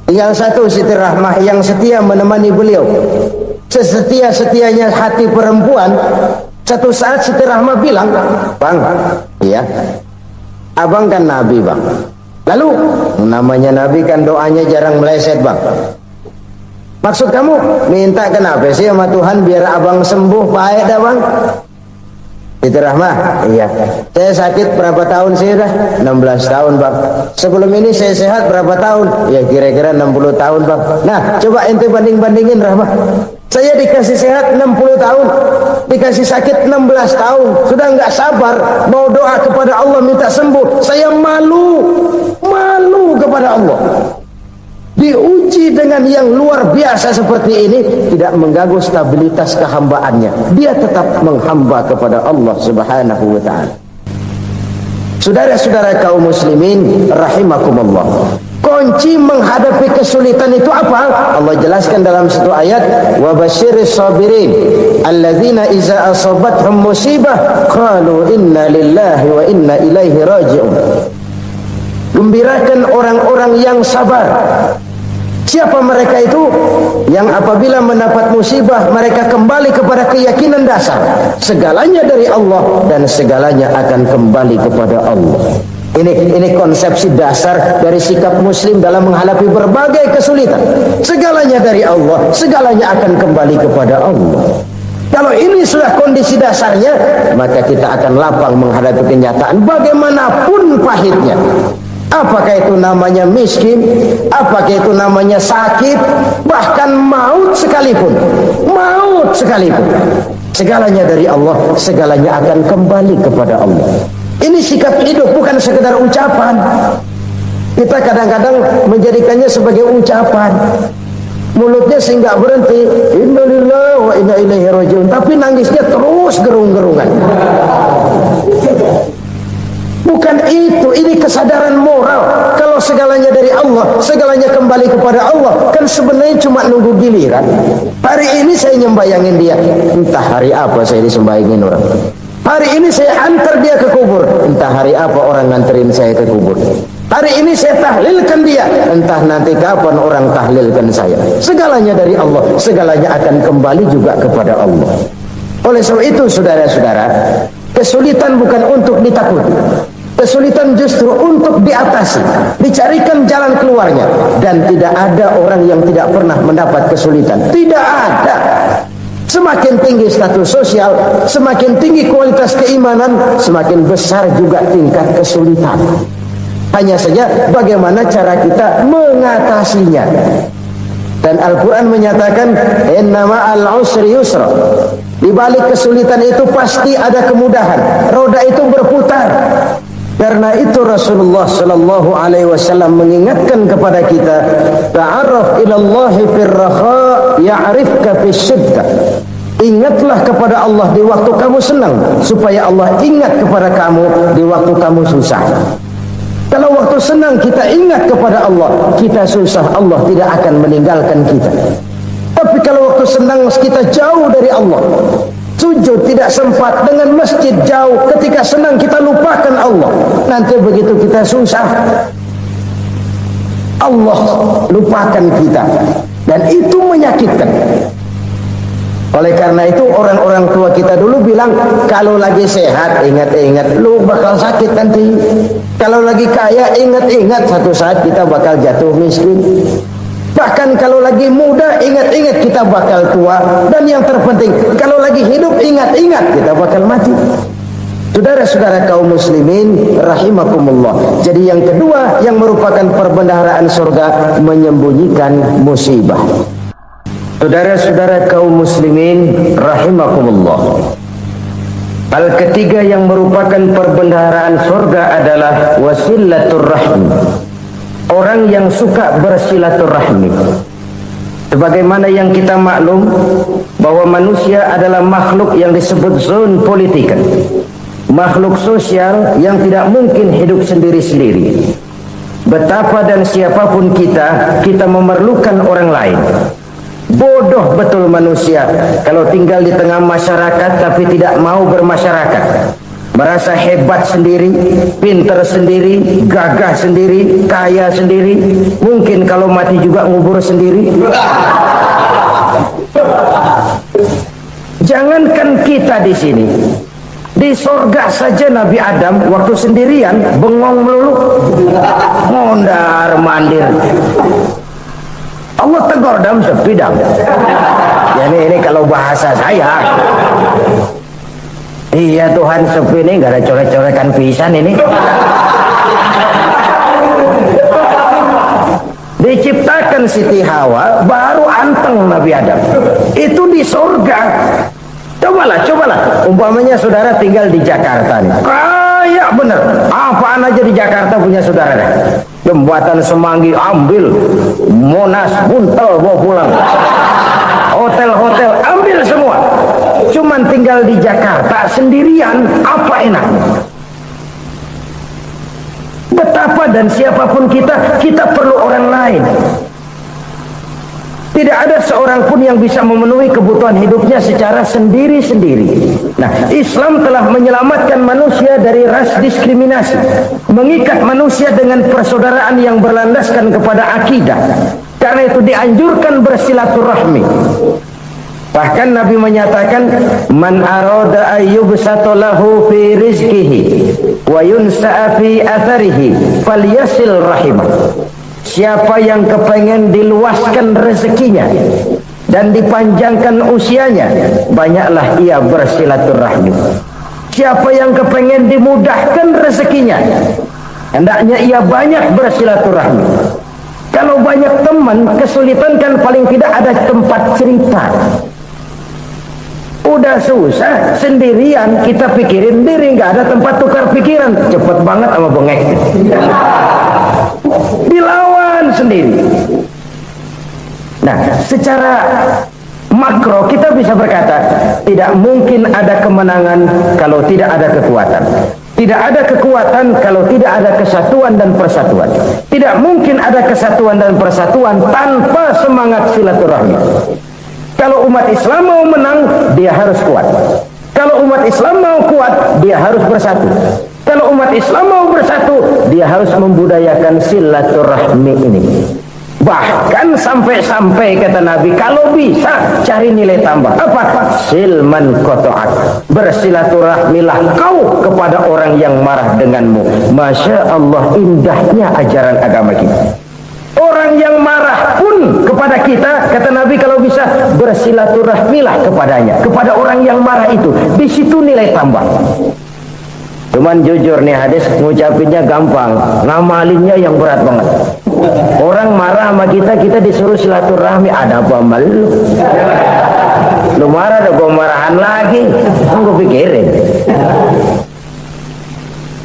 Tinggal satu Siti Rahmah yang setia menemani beliau. Sesetia-setianya hati perempuan. Satu saat Siti Rahmah bilang, "Bang, iya, abang kan Nabi, Bang. Lalu, namanya Nabi kan doanya jarang meleset, Bang. Maksud kamu minta kenapa sih sama Tuhan biar abang sembuh baik dah, Bang?" Siti Rahmah, iya. Saya sakit berapa tahun sih dah? 16 tahun, Bang. Sebelum ini saya sehat berapa tahun? Ya kira-kira 60 tahun, Bang. Nah, coba ente banding-bandingin, Rahmah. Saya dikasih sehat 60 tahun, dikasih sakit 16 tahun. Sudah nggak sabar mau doa kepada Allah minta sembuh. Saya malu kepada Allah. Diuji dengan yang luar biasa seperti ini, tidak mengganggu stabilitas kehambaannya. Dia tetap menghamba kepada Allah Subhanahu wa ta'ala. Saudara-saudara kaum muslimin rahimakumullah, kunci menghadapi kesulitan itu apa? Allah jelaskan dalam satu ayat, wa basyiris sabirin alladzina iza asabathum musibah qalu inna lillahi wa inna ilaihi raji'un. Gembirakan orang-orang yang sabar. Siapa mereka itu? Yang apabila mendapat musibah mereka kembali kepada keyakinan dasar, segalanya dari Allah dan segalanya akan kembali kepada Allah. Ini konsepsi dasar dari sikap muslim dalam menghadapi berbagai kesulitan. Segalanya dari Allah, segalanya akan kembali kepada Allah. Kalau ini sudah kondisi dasarnya, maka kita akan lapang menghadapi kenyataan bagaimanapun pahitnya. Apakah itu namanya miskin, apakah itu namanya sakit, bahkan maut sekalipun. Segalanya dari Allah, segalanya akan kembali kepada Allah. Ini sikap hidup, bukan sekedar ucapan. Kita kadang-kadang menjadikannya sebagai ucapan. Mulutnya sehingga berhenti, innalillahi wa inna ilaihi raji'un, tapi nangisnya terus gerung-gerungan. Bukan itu, ini kesadaran moral. Kalau segalanya dari Allah, segalanya kembali kepada Allah, kan sebenarnya cuma nunggu giliran. Hari ini saya nyembayangin dia, entah hari apa saya disembayangin orang. Hari ini saya antar dia ke kubur, entah hari apa orang nganterin saya ke kubur. Hari ini saya tahlilkan dia, entah nanti kapan orang tahlilkan saya. Segalanya dari Allah, segalanya akan kembali juga kepada Allah. Oleh sebab itu saudara-saudara, kesulitan bukan untuk ditakuti. Kesulitan justru untuk diatasi, dicarikan jalan keluarnya. Dan tidak ada orang yang tidak pernah mendapat kesulitan. Tidak ada. Semakin tinggi status sosial, semakin tinggi kualitas keimanan, semakin besar juga tingkat kesulitan. Hanya saja bagaimana cara kita mengatasinya. Dan Al-Quran menyatakan, innama al-usri yusra. Di balik kesulitan itu pasti ada kemudahan. Roda itu berputar. Karena itu Rasulullah sallallahu alaihi wasallam mengingatkan kepada kita, ta'arraf ila Allah fir raha ya'rifka fis syiddah. Ingatlah kepada Allah di waktu kamu senang, supaya Allah ingat kepada kamu di waktu kamu susah. Kalau waktu senang kita ingat kepada Allah, kita susah, Allah tidak akan meninggalkan kita. Tapi kalau waktu senang kita jauh dari Allah, sujud tidak sempat, dengan masjid jauh, ketika senang kita lupakan Allah, nanti begitu kita susah, Allah lupakan kita, dan itu menyakitkan. Oleh karena itu orang-orang tua kita dulu bilang, kalau lagi sehat ingat-ingat lu bakal sakit nanti. Kalau lagi kaya ingat-ingat satu saat kita bakal jatuh miskin. Bahkan kalau lagi muda ingat-ingat kita bakal tua. Dan yang terpenting, kalau lagi hidup ingat-ingat kita bakal mati. Saudara-saudara kaum muslimin rahimakumullah. Jadi yang kedua yang merupakan perbendaharaan surga, menyembunyikan musibah. Saudara-saudara kaum muslimin rahimakumullah, Hal ketiga yang merupakan perbendaharaan surga adalah wasilaturrahmi. Orang yang suka bersilaturahmi. Sebagaimana yang kita maklum bahwa manusia adalah makhluk yang disebut zon politika, makhluk sosial yang tidak mungkin hidup sendiri-sendiri. Betapa dan siapapun kita memerlukan orang lain. Bodoh betul manusia kalau tinggal di tengah masyarakat tapi tidak mau bermasyarakat. Merasa hebat sendiri, pintar sendiri, gagah sendiri, kaya sendiri. Mungkin kalau mati juga ngubur sendiri. Jangankan kita di sini, di sorga saja Nabi Adam waktu sendirian bengong melulu, mondar mandir. Allah tegur dalam sepidang. Jadi ini kalau bahasa saya. Iya Tuhan, sepi ini gak ada coret-corekan pisan ini. Diciptakan Siti Hawa baru anteng Nabi Adam. Itu di surga. Cobalah. Umpamanya saudara tinggal di Jakarta nih. Kayak bener. Apaan aja di Jakarta punya saudara dah. Jembatan Semanggi ambil, Monas Buntel bawa pulang. Hotel-hotel ambil semua. Cuman tinggal di Jakarta sendirian, apa enaknya? Betapa dan siapapun kita perlu orang lain. Tidak ada seorang pun yang bisa memenuhi kebutuhan hidupnya secara sendiri-sendiri. Nah, Islam telah menyelamatkan manusia dari ras diskriminasi, mengikat manusia dengan persaudaraan yang berlandaskan kepada akidah. Karena itu dianjurkan bersilaturahmi. Bahkan Nabi menyatakan, man arada ayyubsata lahu fi rizqihi wa yunsa'a fi atharihi falyasil rahimah. Siapa yang kepengen diluaskan rezekinya dan dipanjangkan usianya, banyaklah ia bersilaturahmi. Siapa yang kepengen dimudahkan rezekinya, hendaknya ia banyak bersilaturahmi. Kalau banyak teman, kesulitan kan paling tidak ada tempat cerita. Udah susah sendirian, kita pikirin diri, nggak ada tempat tukar pikiran. Cepet banget sama bengek. Dilawan sendiri. Nah, secara makro kita bisa berkata, tidak mungkin ada kemenangan kalau tidak ada kekuatan. Tidak ada kekuatan kalau tidak ada kesatuan dan persatuan. Tidak mungkin ada kesatuan dan persatuan tanpa semangat silaturahmi. Kalau umat Islam mau menang, dia harus kuat. Kalau umat Islam mau kuat, dia harus bersatu. Kalau umat Islam mau bersatu, dia harus membudayakan silaturahmi ini. Bahkan sampai-sampai kata Nabi, kalau bisa cari nilai tambah. Apa? Silman qata'ak. Bersilaturahmilah kau kepada orang yang marah denganmu. Masya Allah, indahnya ajaran agama kita. Orang yang marah pun kepada kita, kata Nabi, kalau bisa bersilaturahmilah kepadanya, kepada orang yang marah itu. Di situ nilai tambah. Cuman jujur nih hadis ngucapinnya gampang, ngamalinnya yang berat banget. Orang marah sama kita disuruh silaturahmi, ada apa sama lu marah, ada gua marahan lagi, gue pikirin.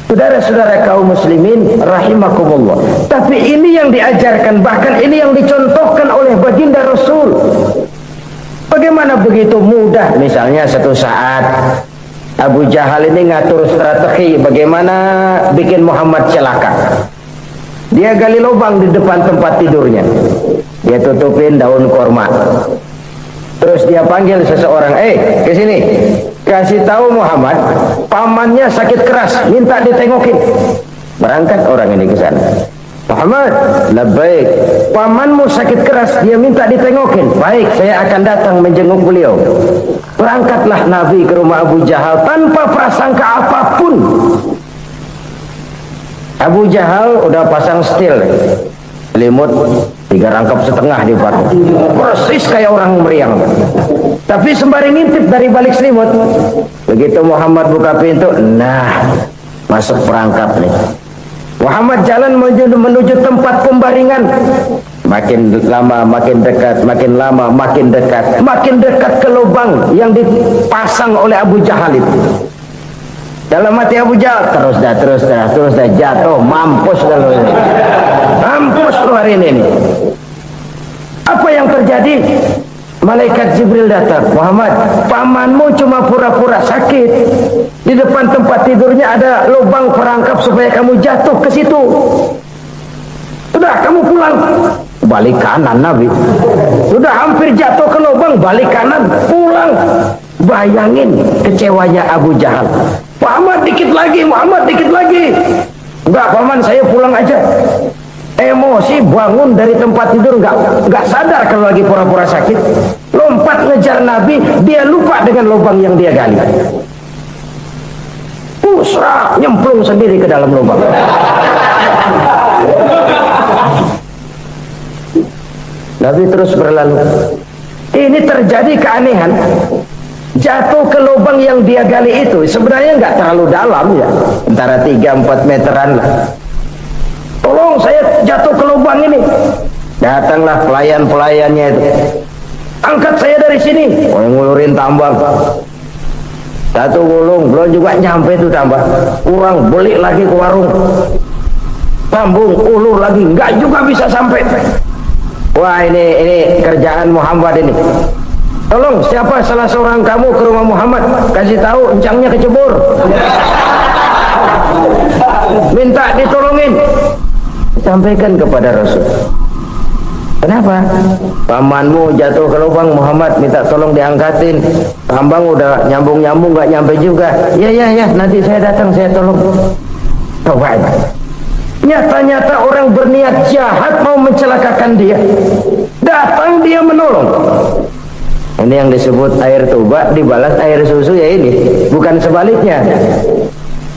Saudara-saudara kaum muslimin rahimakumullah. Tapi ini yang diajarkan, bahkan ini yang dicontohkan oleh baginda Rasul. Bagaimana begitu mudah, misalnya satu saat Abu Jahal ini ngatur strategi bagaimana bikin Muhammad celaka. Dia gali lubang di depan tempat tidurnya. Dia tutupin daun korma. Terus dia panggil seseorang, ke sini. Kasih tahu Muhammad, pamannya sakit keras, minta ditengokin. Berangkat orang ini ke sana. Muhammad, labbaik. Pamanmu sakit keras, dia minta ditengokin. Baik, saya akan datang menjenguk beliau. Berangkatlah Nabi ke rumah Abu Jahal tanpa prasangka apapun. Abu Jahal udah pasang stil, selimut 3 rangkap setengah di paku, persis kayak orang meriang. Tapi sembari ngintip dari balik selimut. Begitu Muhammad buka pintu, nah masuk perangkap nih. Muhammad jalan menuju tempat pembaringan. Makin lama makin dekat, makin lama makin dekat, makin dekat ke lubang yang dipasang oleh Abu Jahal itu. Dalam hati Abu Jahal, terus dah jatuh, mampus kalau ini. Mampus lu hari ini. Apa yang terjadi? Malaikat Jibril datang, Muhammad, pamanmu cuma pura-pura sakit. Di depan tempat tidurnya ada lubang perangkap supaya kamu jatuh ke situ. Sudah, kamu pulang. Balik kanan Nabi. Sudah hampir jatuh ke lubang, balik kanan, pulang. Bayangin kecewanya Abu Jahal. Muhammad dikit lagi, Muhammad dikit lagi. Enggak, paman, saya pulang aja. Emosi, bangun dari tempat tidur, enggak sadar kalau lagi pura-pura sakit. Lompat ngejar Nabi, dia lupa dengan lubang yang dia gali. Pusrah, nyemplung sendiri ke dalam lubang. Nabi terus berlalu. Ini terjadi keanehan. Jatuh ke lubang yang dia gali itu sebenarnya nggak terlalu dalam ya, antara 3-4 meteran lah. Tolong, saya jatuh ke lubang ini. Datanglah pelayan-pelayannya itu. Angkat saya dari sini. Oh, ngulurin tambang. Satu gulung, belum juga nyampe itu tambah. Kurang, beli lagi ke warung. Sambung, ulur lagi, nggak juga bisa sampai. Wah, ini kerjaan Muhammad ini. Tolong, siapa salah seorang kamu ke rumah Muhammad, kasih tahu encangnya kecebur. Minta ditolongin. Sampaikan kepada Rasul. Kenapa? Pamanmu jatuh ke lubang, Muhammad minta tolong diangkatin. Tambang udah nyambung-nyambung gak nyampe juga. Ya, nanti saya datang, saya tolong. Coba. Nyata-nyata orang berniat jahat mau mencelakakan dia. Datang dia menolong. Ini yang disebut air tuba dibalas air susu ya ini. Bukan sebaliknya.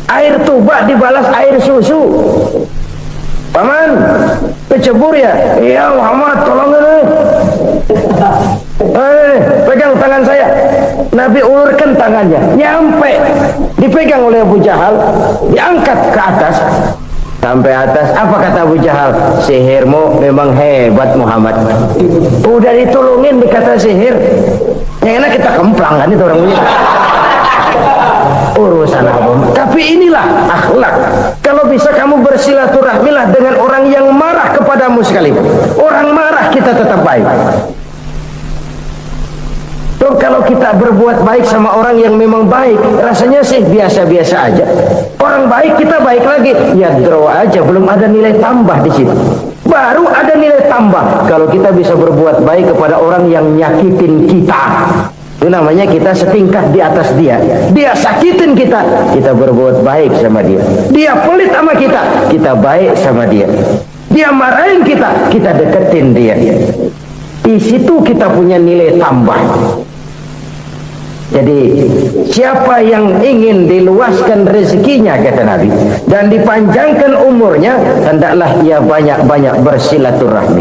Air tuba dibalas air susu. Paman, kecebur ya? Iya Muhammad, tolong ini. Pegang tangan saya. Nabi ulurkan tangannya. Nyampe. Dipegang oleh Abu Jahal. Diangkat ke atas. Sampai atas, apa kata Abu Jahal? Sihirmu memang hebat Muhammad. Udah ditolongin dikata sihir. Yang enak kita kemplang kan itu orang punya. Urusan apa? Tapi inilah akhlak. Kalau bisa kamu bersilaturahmilah dengan orang yang marah kepadamu sekalipun. Orang marah kita tetap baik. So, kalau kita berbuat baik sama orang yang memang baik, rasanya sih biasa-biasa aja. Orang baik kita baik lagi, ya draw aja, belum ada nilai tambah di situ. Baru ada nilai tambah kalau kita bisa berbuat baik kepada orang yang nyakitin kita. Itu namanya kita setingkat di atas dia. Dia sakitin kita, kita berbuat baik sama dia. Dia pelit sama kita, kita baik sama dia. Dia marahin kita, kita deketin dia. Di situ kita punya nilai tambah. Jadi siapa yang ingin diluaskan rezekinya kata Nabi dan dipanjangkan umurnya, hendaklah ia banyak-banyak bersilaturahmi.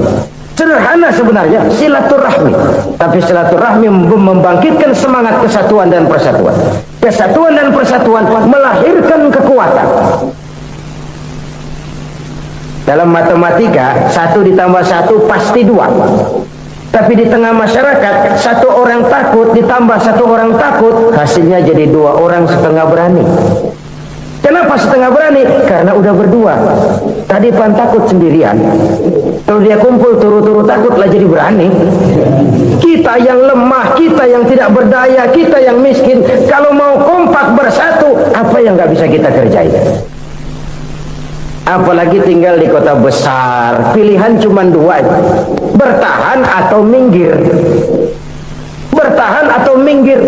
Sederhana sebenarnya silaturahmi, tapi silaturahmi membangkitkan semangat kesatuan dan persatuan. Kesatuan dan persatuan melahirkan kekuatan. Dalam matematika 1 ditambah 1 pasti 2. Tapi di tengah masyarakat, 1 orang takut ditambah 1 orang takut, hasilnya jadi 2 orang setengah berani. Kenapa setengah berani? Karena udah berdua. Tadi pan takut sendirian. Kalau dia kumpul turu-turu takut lah jadi berani. Kita yang lemah, kita yang tidak berdaya, kita yang miskin, kalau mau kompak bersatu, apa yang nggak bisa kita kerjain? Apalagi tinggal di kota besar, pilihan cuma 2, bertahan atau minggir. Bertahan atau minggir.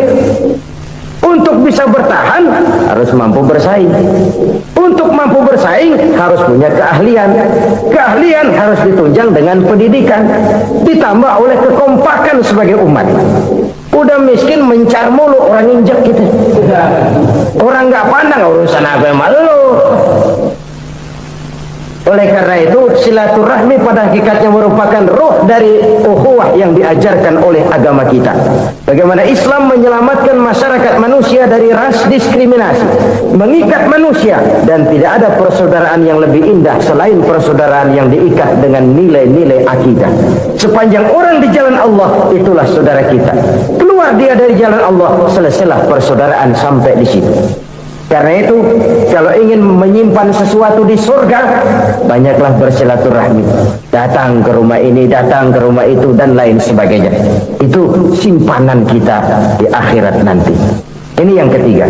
Untuk bisa bertahan harus mampu bersaing. Untuk mampu bersaing harus punya keahlian. Keahlian harus ditunjang dengan pendidikan, ditambah oleh kekompakan sebagai umat. Udah miskin mencar mulu, orang injek gitu. Orang nggak pandang urusan apa yang malu. Oleh karena itu silaturahmi pada hakikatnya merupakan ruh dari ukhuwah yang diajarkan oleh agama kita. Bagaimana Islam menyelamatkan masyarakat manusia dari ras diskriminasi, mengikat manusia, dan tidak ada persaudaraan yang lebih indah selain persaudaraan yang diikat dengan nilai-nilai akidah. Sepanjang orang di jalan Allah, itulah saudara kita. Keluar dia dari jalan Allah, selesailah persaudaraan sampai di situ. Karena itu kalau ingin menyimpan sesuatu di surga, banyaklah bersilaturahmi, datang ke rumah ini, datang ke rumah itu, dan lain sebagainya. Itu simpanan kita di akhirat nanti. Ini yang ketiga.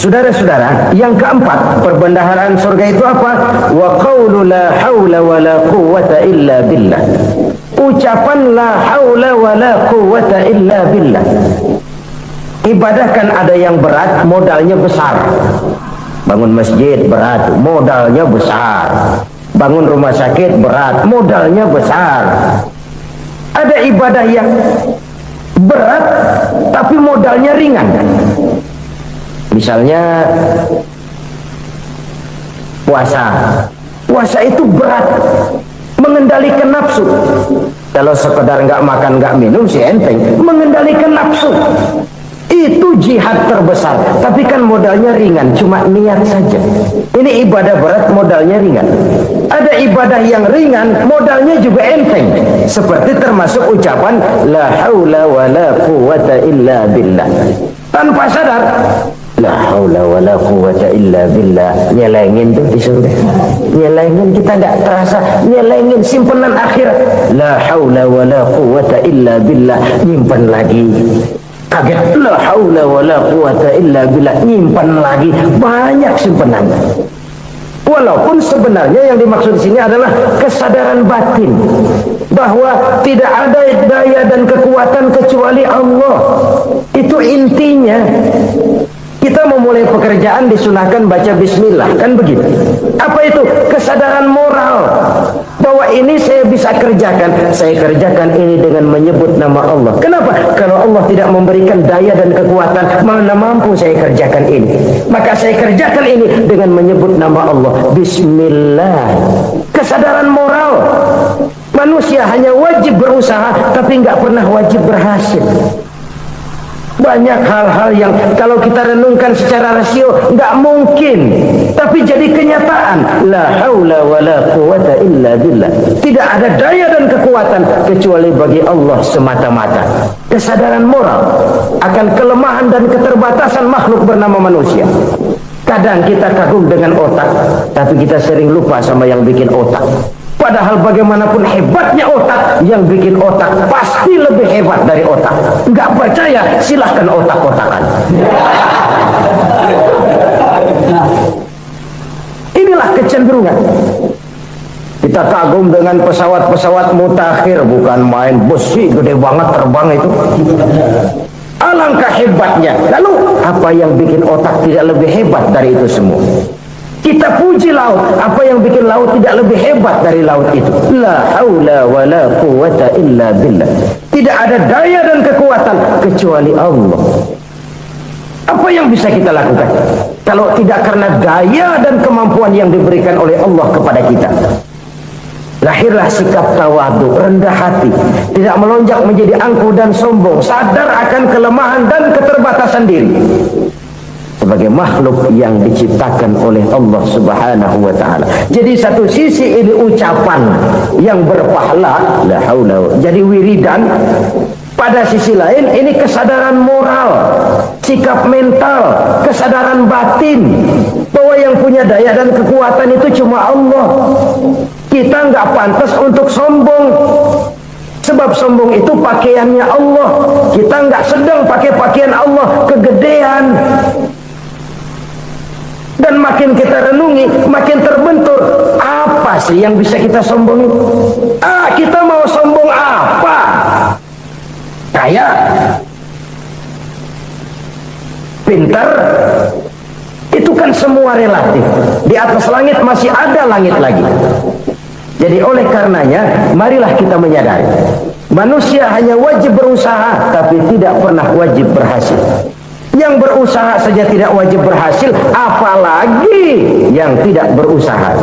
Saudara-saudara, yang keempat, perbendaharaan surga itu apa? Wa qawlu la hawla wa la quwwata illa billah. Ucapan la hawla wa la quwwata illa billah. Ibadah kan ada yang berat, modalnya besar. Bangun masjid berat, modalnya besar. Bangun rumah sakit berat, modalnya besar. Ada ibadah yang berat tapi modalnya ringan. Misalnya puasa. Puasa itu berat, mengendalikan nafsu. Kalau sekedar nggak makan nggak minum sih enteng, mengendalikan nafsu itu jihad terbesar. Tapi kan modalnya ringan, cuma niat saja. Ini ibadah berat, modalnya ringan. Ada ibadah yang ringan, modalnya juga enteng. Seperti termasuk ucapan la haula wa la quwwata illa billah. Tanpa sadar, la haula wa la quwwata illa billah. Nyelengin tuh di surga. Nyelengin, kita nggak terasa. Nyelengin simpanan akhirat. La haula wa la quwwata illa billah. Nyimpan lagi. Kaget, la haula wa la quwwata illa billah. Nyimpan lagi. Banyak simpanan. Walaupun sebenarnya yang dimaksud di sini adalah kesadaran batin bahwa tidak ada daya dan kekuatan kecuali Allah. Itu intinya. Kita memulai pekerjaan disunahkan baca bismillah, kan begitu? Apa itu? Kesadaran moral bahwa ini saya bisa kerjakan. Saya kerjakan ini dengan menyebut nama Allah. Kenapa? Kalau Allah tidak memberikan daya dan kekuatan, mana mampu saya kerjakan ini. Maka saya kerjakan ini dengan menyebut nama Allah. Bismillah. Kesadaran moral. Manusia hanya wajib berusaha, tapi nggak pernah wajib berhasil. Banyak hal-hal yang kalau kita renungkan secara rasio nggak mungkin, tapi jadi kenyataan. La haula wa la quwwata illa billah. Tidak ada daya dan kekuatan kecuali bagi Allah semata-mata. Kesadaran moral akan kelemahan dan keterbatasan makhluk bernama manusia. Kadang kita kagum dengan otak, tapi kita sering lupa sama yang bikin otak. Padahal bagaimanapun hebatnya otak, yang bikin otak pasti lebih hebat dari otak. Nggak percaya, silahkan otak-otakan. Inilah kecenderungan. Kita kagum dengan pesawat-pesawat mutakhir, bukan main, besi gede banget terbang itu. Alangkah hebatnya. Lalu apa yang bikin otak tidak lebih hebat dari itu semua? Kita puji laut, apa yang bikin laut tidak lebih hebat dari laut itu? La haula wa la quwwata illa billah. Tidak ada daya dan kekuatan kecuali Allah. Apa yang bisa kita lakukan kalau tidak karena daya dan kemampuan yang diberikan oleh Allah kepada kita? Lahirlah sikap tawadhu, rendah hati, tidak melonjak menjadi angkuh dan sombong, sadar akan kelemahan dan keterbatasan diri. Sebagai makhluk yang diciptakan oleh Allah Subhanahu wa ta'ala. Jadi satu sisi ini ucapan yang berpahala, la haula, jadi wiridan. Pada sisi lain ini kesadaran moral, sikap mental, kesadaran batin bahwa yang punya daya dan kekuatan itu cuma Allah. Kita nggak pantas untuk sombong. Sebab sombong itu pakaiannya Allah. Kita nggak sedang pakai pakaian Allah, kegedean. Dan makin kita renungi, makin terbentur. Apa sih yang bisa kita sombongi? Kita mau sombong apa? Kaya? Pintar? Itu kan semua relatif. Di atas langit masih ada langit lagi. Jadi oleh karenanya, marilah kita menyadari. Manusia hanya wajib berusaha, tapi tidak pernah wajib berhasil. Yang berusaha saja tidak wajib berhasil, apalagi yang tidak berusaha.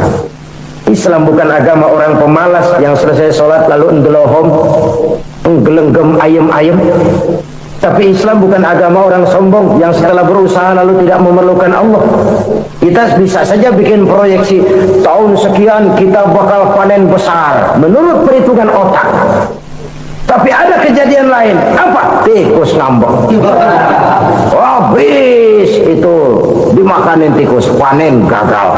Islam bukan agama orang pemalas yang selesai sholat lalu enggelohom, enggelenggem ayem-ayem. Tapi Islam bukan agama orang sombong yang setelah berusaha lalu tidak memerlukan Allah. Kita bisa saja bikin proyeksi tahun sekian kita bakal panen besar menurut perhitungan otak. Tapi ada kejadian lain. Apa? Tikus ngambek. Habis itu dimakanin tikus, panen gagal.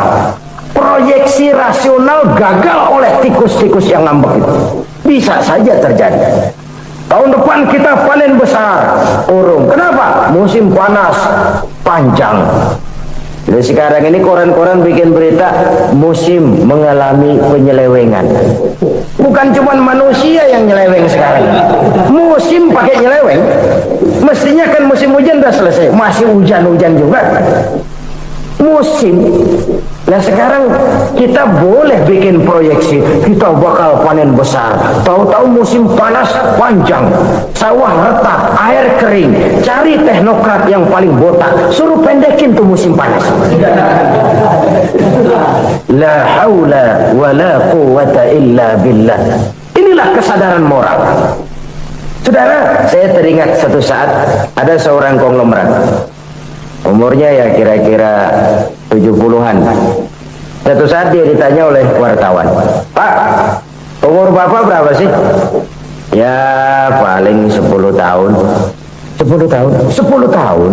Proyeksi rasional gagal oleh tikus-tikus yang ngambek itu. Bisa saja terjadi. Tahun depan kita panen besar, urung. Kenapa? Musim panas panjang. Jadi sekarang ini koran-koran bikin berita musim mengalami penyelewengan. Bukan cuma manusia yang nyeleweng sekarang. Musim pakai nyeleweng. Mestinya kan musim hujan sudah selesai, masih hujan-hujan juga. Musim. Nah sekarang kita boleh bikin proyeksi, kita bakal panen besar. Tahu-tahu musim panas panjang, sawah retak, air kering. Cari teknokrat yang paling botak, suruh pendekin tuh musim panas. La haula wa la quwwata illa billah. Inilah kesadaran moral. Saudara, saya teringat satu saat ada seorang konglomerat. Umurnya ya kira-kira 70-an. Satu saat dia ditanya oleh wartawan, "Pak, umur Bapak berapa sih?" "Ya paling 10 tahun." 10 tahun? 10 tahun?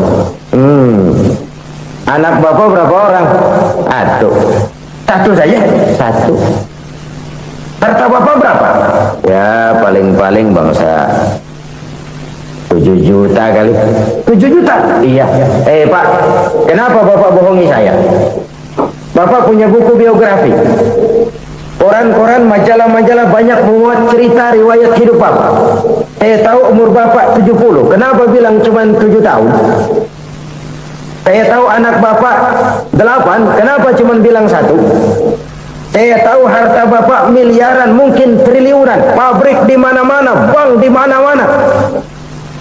Anak Bapak berapa orang? Satu saja? Satu. Harta Bapak berapa? Ya paling-paling bangsa 7 juta kali. 7 juta? Iya. Pak, kenapa Bapak bohongi saya? Bapak punya buku biografi. Koran-koran, majalah-majalah banyak memuat cerita riwayat hidup Bapak. Saya tahu umur Bapak 70. Kenapa bilang cuma 7 tahun? Saya tahu anak Bapak 8. Kenapa cuma bilang 1? Saya tahu harta Bapak miliaran, mungkin triliunan. Pabrik di mana-mana, bank di mana-mana.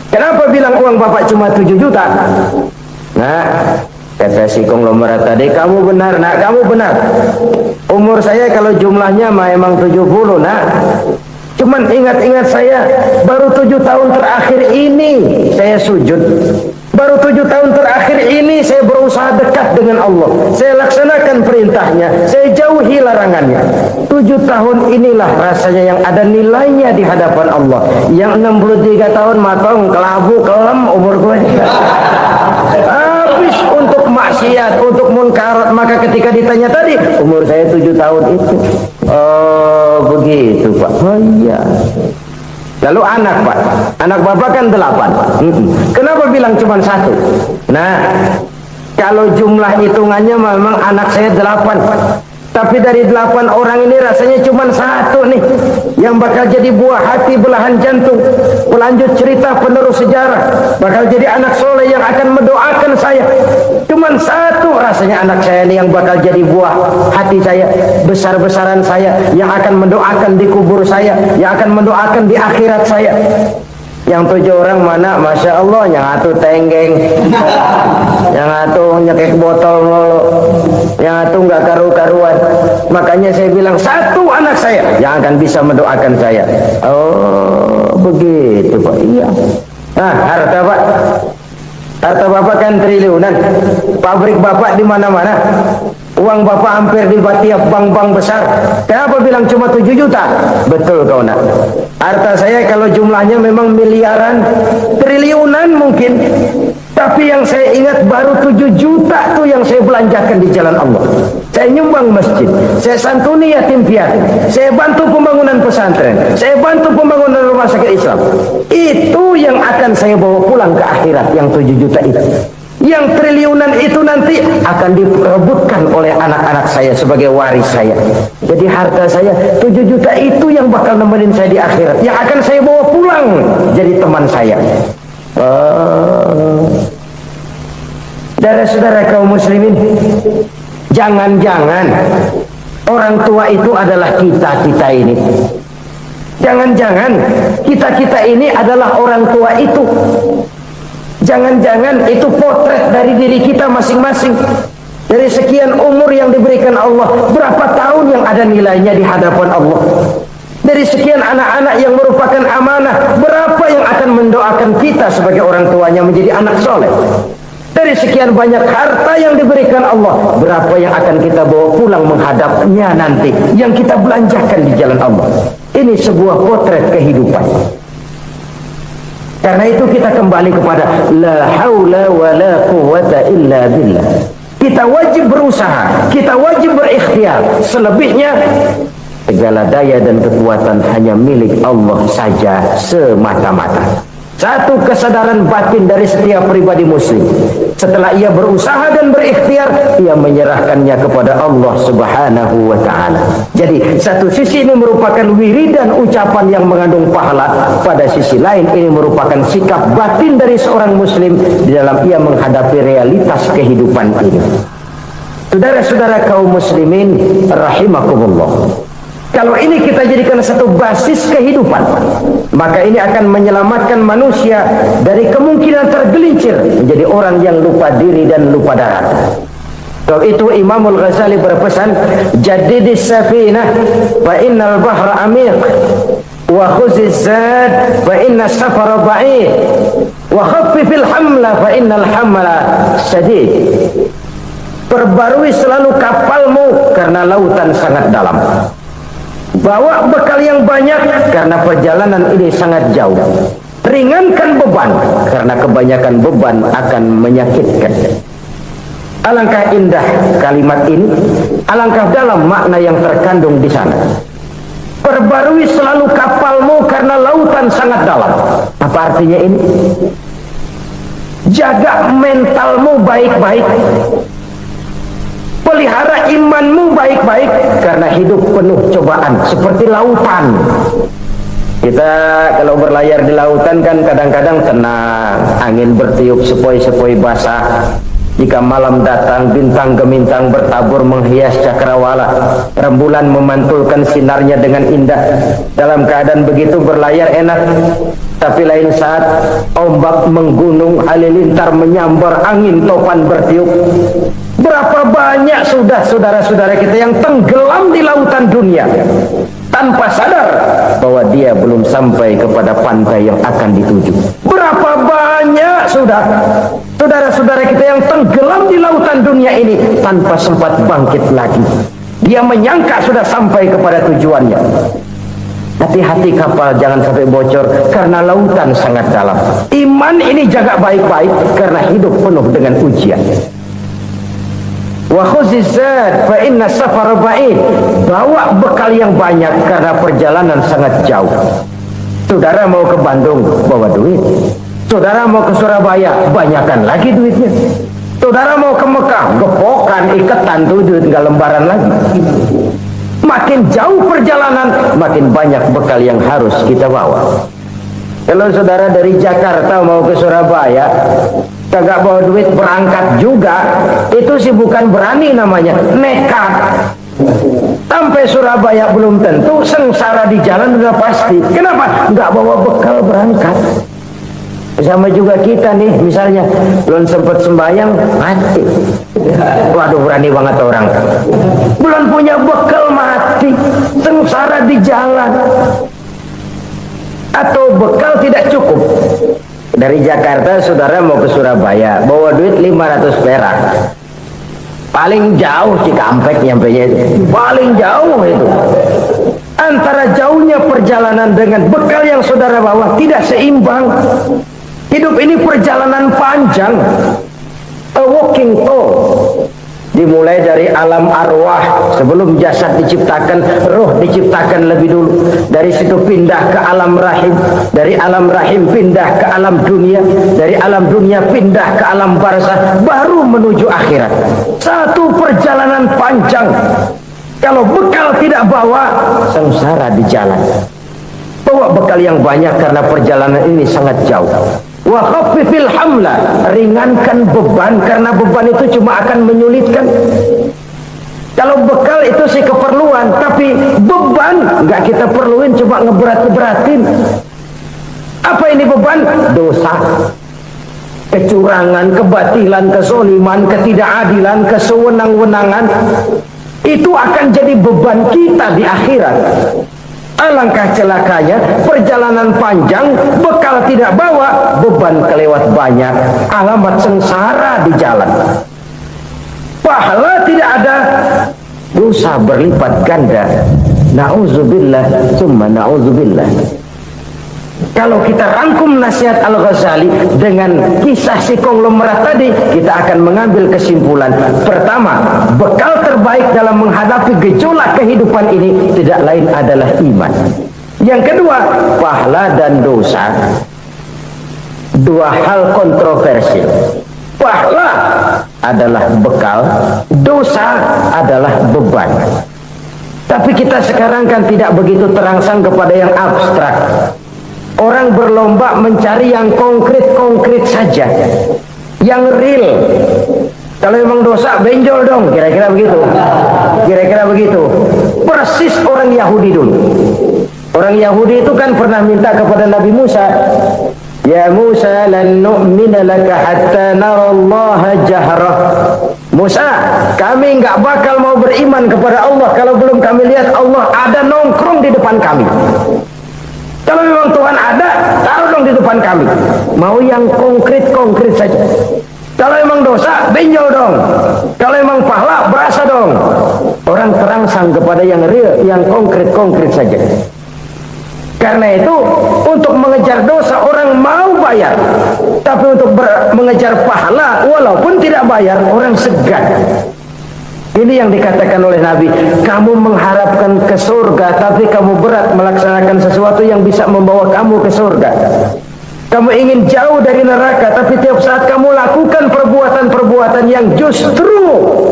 Kenapa bilang uang Bapak cuma 7 juta? Nah, kata si konglomerat tadi, kamu benar nak, kamu benar. Umur saya kalau jumlahnya memang 70 nak. Cuman ingat-ingat saya, baru 7 tahun terakhir ini saya sujud. Baru 7 tahun terakhir ini saya berusaha dekat dengan Allah. Saya laksanakan perintahnya, saya jauhi larangannya. 7 tahun inilah rasanya yang ada nilainya di hadapan Allah. Yang 63 tahun matong, kelabu, kelem umur gue. Habis untuk maksiat, untuk munkarat. Maka ketika ditanya tadi, umur saya 7 tahun itu. Oh begitu Pak. Oh iya. Lalu anak Pak, anak Bapak kan 8. Kenapa bilang cuma 1? Nah, kalau jumlah hitungannya memang anak saya 8. Tapi dari 8 orang ini rasanya cuma 1 nih yang bakal jadi buah hati, belahan jantung, pelanjut cerita, penerus sejarah, bakal jadi anak soleh yang akan mendoakan saya. Cuma 1 rasanya anak saya ini yang bakal jadi buah hati saya, besar-besaran saya, yang akan mendoakan di kubur saya, yang akan mendoakan di akhirat saya. Yang 7 orang mana? Masya Allah, yang atuh tenggeng, yang atuh nyekek botol mulu, yang atuh nggak karu-karuan. Makanya saya bilang 1 anak saya yang akan bisa mendoakan saya. Oh begitu Pak. Iya. Nah harta Pak, harta Bapak kan triliunan. Pabrik Bapak di mana-mana. Uang Bapak hampir di tiap bank-bank besar. Kenapa bilang cuma 7 juta? Betul kau nak. Harta saya kalau jumlahnya memang miliaran, triliunan mungkin. Tapi yang saya ingat baru 7 juta tuh yang saya belanjakan di jalan Allah. Saya nyumbang masjid, saya santuni yatim piatu, saya bantu pembangunan pesantren, saya bantu pembangunan rumah sakit Islam. Itu yang akan saya bawa pulang ke akhirat, yang 7 juta itu. Yang triliunan itu nanti akan diperebutkan oleh anak-anak saya sebagai waris saya. Jadi harta saya 7 juta itu yang bakal nemenin saya di akhirat, yang akan saya bawa pulang jadi teman saya. Saudara-saudara kaum muslimin, jangan-jangan orang tua itu adalah kita-kita ini. Jangan-jangan kita-kita ini adalah orang tua itu. Jangan-jangan itu potret dari diri kita masing-masing. Dari sekian umur yang diberikan Allah, berapa tahun yang ada nilainya di hadapan Allah? Dari sekian anak-anak yang merupakan amanah, berapa yang akan mendoakan kita sebagai orang tuanya menjadi anak soleh? Dari sekian banyak harta yang diberikan Allah, berapa yang akan kita bawa pulang menghadapnya nanti, yang kita belanjakan di jalan Allah? Ini sebuah potret kehidupan. Karena itu kita kembali kepada la haula wa la quwwata illa billah. Kita wajib berusaha, kita wajib berikhtiar. Selebihnya segala daya dan kekuatan hanya milik Allah saja semata-mata. Satu kesadaran batin dari setiap pribadi muslim. Setelah ia berusaha dan berikhtiar, ia menyerahkannya kepada Allah Subhanahu wa ta'ala. Jadi satu sisi ini merupakan wiridan ucapan yang mengandung pahala. Pada sisi lain ini merupakan sikap batin dari seorang muslim di dalam ia menghadapi realitas kehidupan ini. Saudara-saudara kaum muslimin rahimakumullah, kalau ini kita jadikan satu basis kehidupan, maka ini akan menyelamatkan manusia dari kemungkinan tergelincir menjadi orang yang lupa diri dan lupa darat. Sebab itu Imamul Ghazali berpesan, jaddidis safinah fa innal bahra amiq wa khuziz zad fa inna safara ba'id wa khaffifil hamla fa innal hamla sadid. Perbarui selalu kapalmu karena lautan sangat dalam. Bawa bekal yang banyak karena perjalanan ini sangat jauh. Ringankan beban karena kebanyakan beban akan menyakitkan. Alangkah indah kalimat ini, alangkah dalam makna yang terkandung di sana. Perbarui selalu kapalmu karena lautan sangat dalam. Apa artinya ini? Jaga mentalmu baik-baik. Pelihara imanmu baik-baik karena hidup penuh cobaan seperti lautan. Kita kalau berlayar di lautan kan kadang-kadang tenang, angin bertiup sepoi-sepoi basah. Jika malam datang, bintang gemintang bertabur menghias cakrawala. Rembulan memantulkan sinarnya dengan indah. Dalam keadaan begitu berlayar enak. Tapi lain saat ombak menggunung, halilintar menyambar, angin topan bertiup. Berapa banyak sudah saudara-saudara kita yang tenggelam di lautan dunia tanpa sadar bahwa dia belum sampai kepada pantai yang akan dituju. Berapa banyak sudah saudara-saudara kita yang tenggelam di lautan dunia ini tanpa sempat bangkit lagi. Dia menyangka sudah sampai kepada tujuannya. Hati-hati kapal jangan sampai bocor karena lautan sangat dalam. Iman ini jaga baik-baik karena hidup penuh dengan ujian. Wa khuzizat fa inna safara ba'id. Bawa bekal yang banyak karena perjalanan sangat jauh. Saudara mau ke Bandung, bawa duit. Saudara mau ke Surabaya, banyakkan lagi duitnya. Saudara mau ke Mekah, gepokan, iketan tuh duit enggak lembaran lagi. Makin jauh perjalanan, makin banyak bekal yang harus kita bawa. Kalau saudara dari Jakarta mau ke Surabaya, kagak bawa duit berangkat juga, itu sih bukan berani namanya, nekat. Sampai Surabaya belum tentu, sengsara di jalan udah pasti. Kenapa? Nggak bawa bekal berangkat. Sama juga kita nih, misalnya belum sempat sembahyang, mati. Waduh, berani banget orang. Belum punya bekal, mati. Sengsara di jalan. Atau bekal tidak cukup. Dari Jakarta saudara mau ke Surabaya, bawa duit 500 perak. Paling jauh Cikampek nyampenya itu. Paling jauh itu. Antara jauhnya perjalanan dengan bekal yang saudara bawa tidak seimbang. Hidup ini perjalanan panjang. A walking tour. Dimulai dari alam arwah, sebelum jasad diciptakan, roh diciptakan lebih dulu. Dari situ pindah ke alam rahim, dari alam rahim pindah ke alam dunia, dari alam dunia pindah ke alam barzah, baru menuju akhirat. Satu perjalanan panjang. Kalau bekal tidak bawa, sengsara di jalan. Bawa bekal yang banyak karena perjalanan ini sangat jauh. Wa khaffifil hamla, ringankan beban karena beban itu cuma akan menyulitkan. Kalau bekal itu sih keperluan, tapi beban nggak kita perluin, cuma ngeberat-beratin. Apa ini beban? Dosa, kecurangan, kebatilan, kezoliman, ketidakadilan, kesewenang-wenangan. Itu akan jadi beban kita di akhirat. Alangkah celakanya, perjalanan panjang, bekal tidak bawa, beban kelewat banyak, alamat sengsara di jalan. Pahala tidak ada, dosa berlipat ganda. Na'udzubillah, summa na'udzubillah. Kalau kita rangkum nasihat Al-Ghazali dengan kisah si konglomerat tadi, kita akan mengambil kesimpulan. Pertama, bekal terbaik dalam menghadapi gejolak kehidupan ini tidak lain adalah iman. Yang kedua, pahala dan dosa. Dua hal kontroversial. Pahala adalah bekal, dosa adalah beban. Tapi kita sekarang kan tidak begitu terangsang kepada yang abstrak. Orang berlomba mencari yang konkret-konkret saja, yang real. Kalau memang dosa, benjol dong, kira-kira begitu. Kira-kira begitu. Persis orang Yahudi dulu. Orang Yahudi itu kan pernah minta kepada Nabi Musa, ya Musa, lan nu'mina laka hatta narallaha jahrah. Musa, kami enggak bakal mau beriman kepada Allah kalau belum kami lihat Allah ada nongkrong di depan kami. Kalau memang Tuhan ada, taruh dong di depan kami. Mau yang konkret-konkret saja. Kalau memang dosa, benjol dong. Kalau memang pahala, berasa dong. Orang terangsang kepada yang real, yang konkret-konkret saja. Karena itu, untuk mengejar dosa orang mau bayar. Tapi untuk mengejar pahala, walaupun tidak bayar, orang segan. Ini yang dikatakan oleh Nabi, kamu mengharapkan ke surga, tapi kamu berat melaksanakan sesuatu yang bisa membawa kamu ke surga. Kamu ingin jauh dari neraka, tapi tiap saat kamu lakukan perbuatan-perbuatan yang justru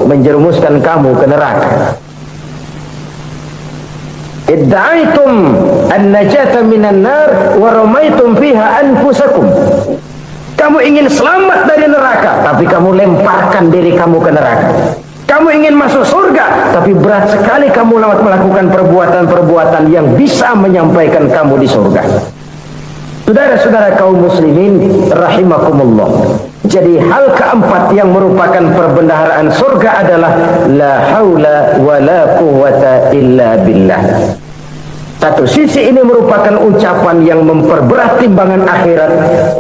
menjerumuskan kamu ke neraka. Idda'aitum an-najata minan nar wa ramaitum fiha anfusakum. Kamu ingin selamat dari neraka, tapi kamu lemparkan diri kamu ke neraka. Kamu ingin masuk surga, tapi berat sekali kamu melakukan perbuatan-perbuatan yang bisa menyampaikan kamu di surga. Saudara-saudara kaum muslimin rahimakumullah. Jadi hal keempat yang merupakan perbendaharaan surga adalah la haula wa la quwwata illa billah. Satu sisi ini merupakan ucapan yang memperberat timbangan akhirat.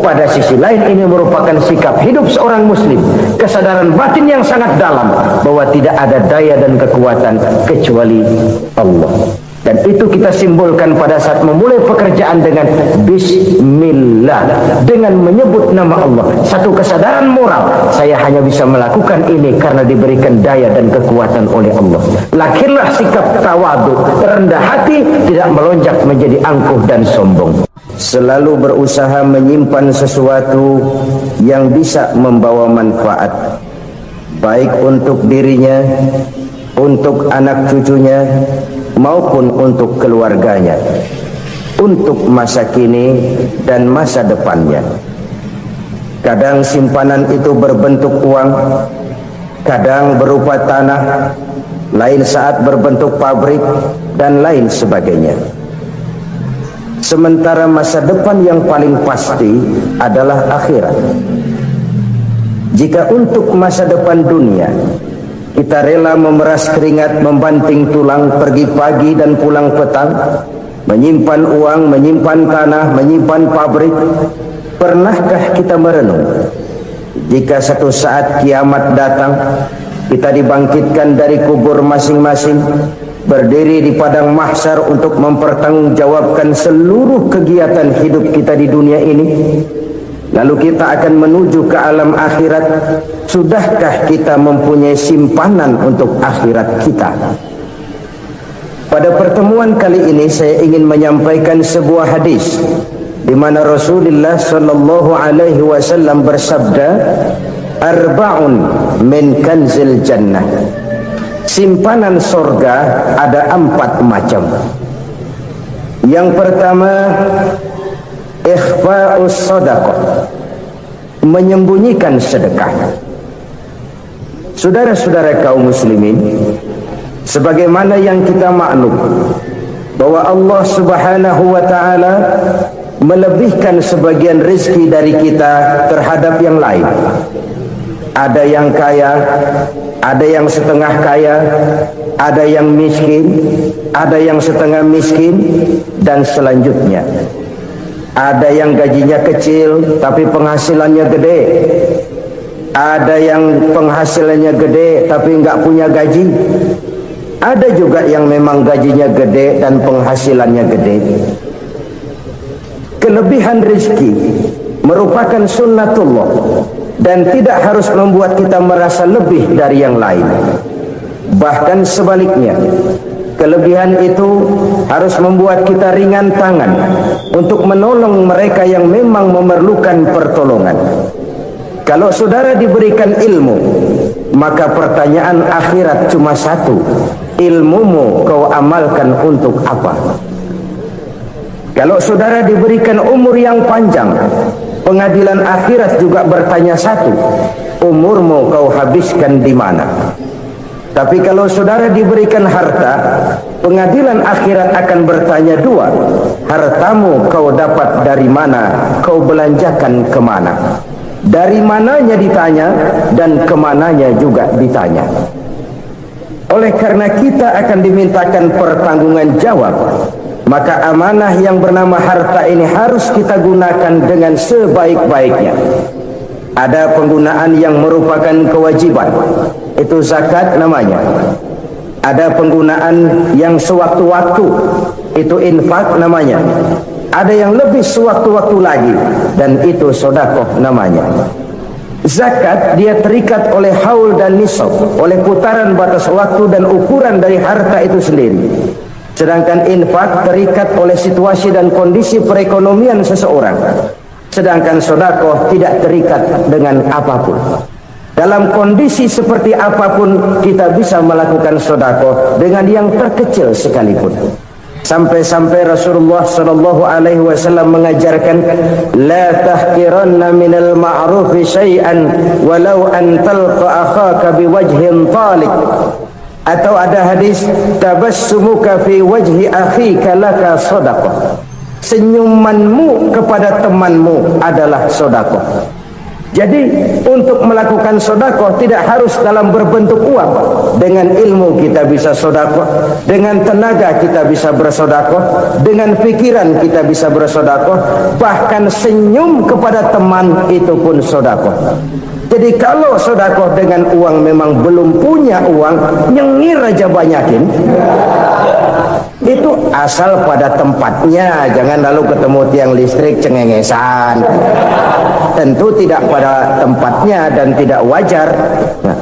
Pada sisi lain ini merupakan sikap hidup seorang muslim. Kesadaran batin yang sangat dalam bahwa tidak ada daya dan kekuatan kecuali Allah. Dan itu kita simbolkan pada saat memulai pekerjaan dengan Bismillah, dengan menyebut nama Allah. Satu kesadaran moral, saya hanya bisa melakukan ini karena diberikan daya dan kekuatan oleh Allah. Lahirlah sikap tawadu, rendah hati, tidak melonjak menjadi angkuh dan sombong. Selalu berusaha menyimpan sesuatu yang bisa membawa manfaat, baik untuk dirinya, untuk anak cucunya, maupun untuk keluarganya, untuk masa kini dan masa depannya. Kadang simpanan itu berbentuk uang, kadang berupa tanah, lain saat berbentuk pabrik, dan lain sebagainya. Sementara masa depan yang paling pasti adalah akhirat. Jika untuk masa depan dunia kita rela memeras keringat, membanting tulang, pergi pagi dan pulang petang, menyimpan uang, menyimpan tanah, menyimpan pabrik, pernahkah kita merenung jika satu saat kiamat datang, kita dibangkitkan dari kubur masing-masing, berdiri di padang mahsyar untuk mempertanggungjawabkan seluruh kegiatan hidup kita di dunia ini? Lalu kita akan menuju ke alam akhirat. Sudahkah kita mempunyai simpanan untuk akhirat kita? Pada pertemuan kali ini saya ingin menyampaikan sebuah hadis di mana Rasulullah sallallahu alaihi wasallam bersabda, arba'un min kanzil jannah. Simpanan surga ada 4 macam. Yang pertama, ikhfa'us sadaqah, menyembunyikan sedekah. Saudara-saudara kaum muslimin, sebagaimana yang kita maklum bahwa Allah Subhanahu wa taala melebihkan sebagian rezeki dari kita terhadap yang lain. Ada yang kaya, ada yang setengah kaya, ada yang miskin, ada yang setengah miskin, dan selanjutnya. Ada yang gajinya kecil tapi penghasilannya gede. Ada yang penghasilannya gede tapi nggak punya gaji. Ada juga yang memang gajinya gede dan penghasilannya gede. kelebihan rezeki merupakan sunnatullah dan tidak harus membuat kita merasa lebih dari yang lain. Bahkan sebaliknya, kelebihan itu harus membuat kita ringan tangan untuk menolong mereka yang memang memerlukan pertolongan. Kalau saudara diberikan ilmu, maka pertanyaan akhirat cuma satu: ilmumu kau amalkan untuk apa? Kalau saudara diberikan umur yang panjang, pengadilan akhirat juga bertanya satu: umurmu kau habiskan di mana? Tapi kalau saudara diberikan harta, pengadilan akhirat akan bertanya dua: hartamu kau dapat dari mana, kau belanjakan kemana? Dari mananya ditanya, dan kemananya juga ditanya. Oleh karena kita akan dimintakan pertanggungan jawab, maka amanah yang bernama harta ini harus kita gunakan dengan sebaik-baiknya. Ada penggunaan yang merupakan kewajiban, itu zakat namanya. Ada penggunaan yang sewaktu-waktu, itu infak namanya. Ada yang lebih sewaktu-waktu lagi, dan itu sedekah namanya. Zakat dia terikat oleh haul dan nisab, oleh putaran batas waktu dan ukuran dari harta itu sendiri. Sedangkan infak terikat oleh situasi dan kondisi perekonomian seseorang. Sedangkan sedekah tidak terikat dengan apapun. Dalam kondisi seperti apapun kita bisa melakukan sedekah dengan yang terkecil sekalipun. Sampai-sampai Rasulullah sallallahu alaihi wasallam mengajarkan, la tahqiranna minal ma'rufi syai'an walau an talqa akhaka biwajhin talik. Atau ada hadis, tabassumuka fi wajhi akhika laka shadaqah. Senyumanmu kepada temanmu adalah sedekah. Jadi untuk melakukan sedekah tidak harus dalam berbentuk uang. Dengan ilmu kita bisa sedekah, dengan tenaga kita bisa bersedekah, dengan pikiran kita bisa bersedekah, bahkan senyum kepada teman itu pun sedekah. Jadi kalau sedekah dengan uang memang belum punya uang, nyengir aja banyakin. Itu asal pada tempatnya, jangan lalu ketemu tiang listrik cengengesan. Tentu tidak pada tempatnya dan tidak wajar. Nah,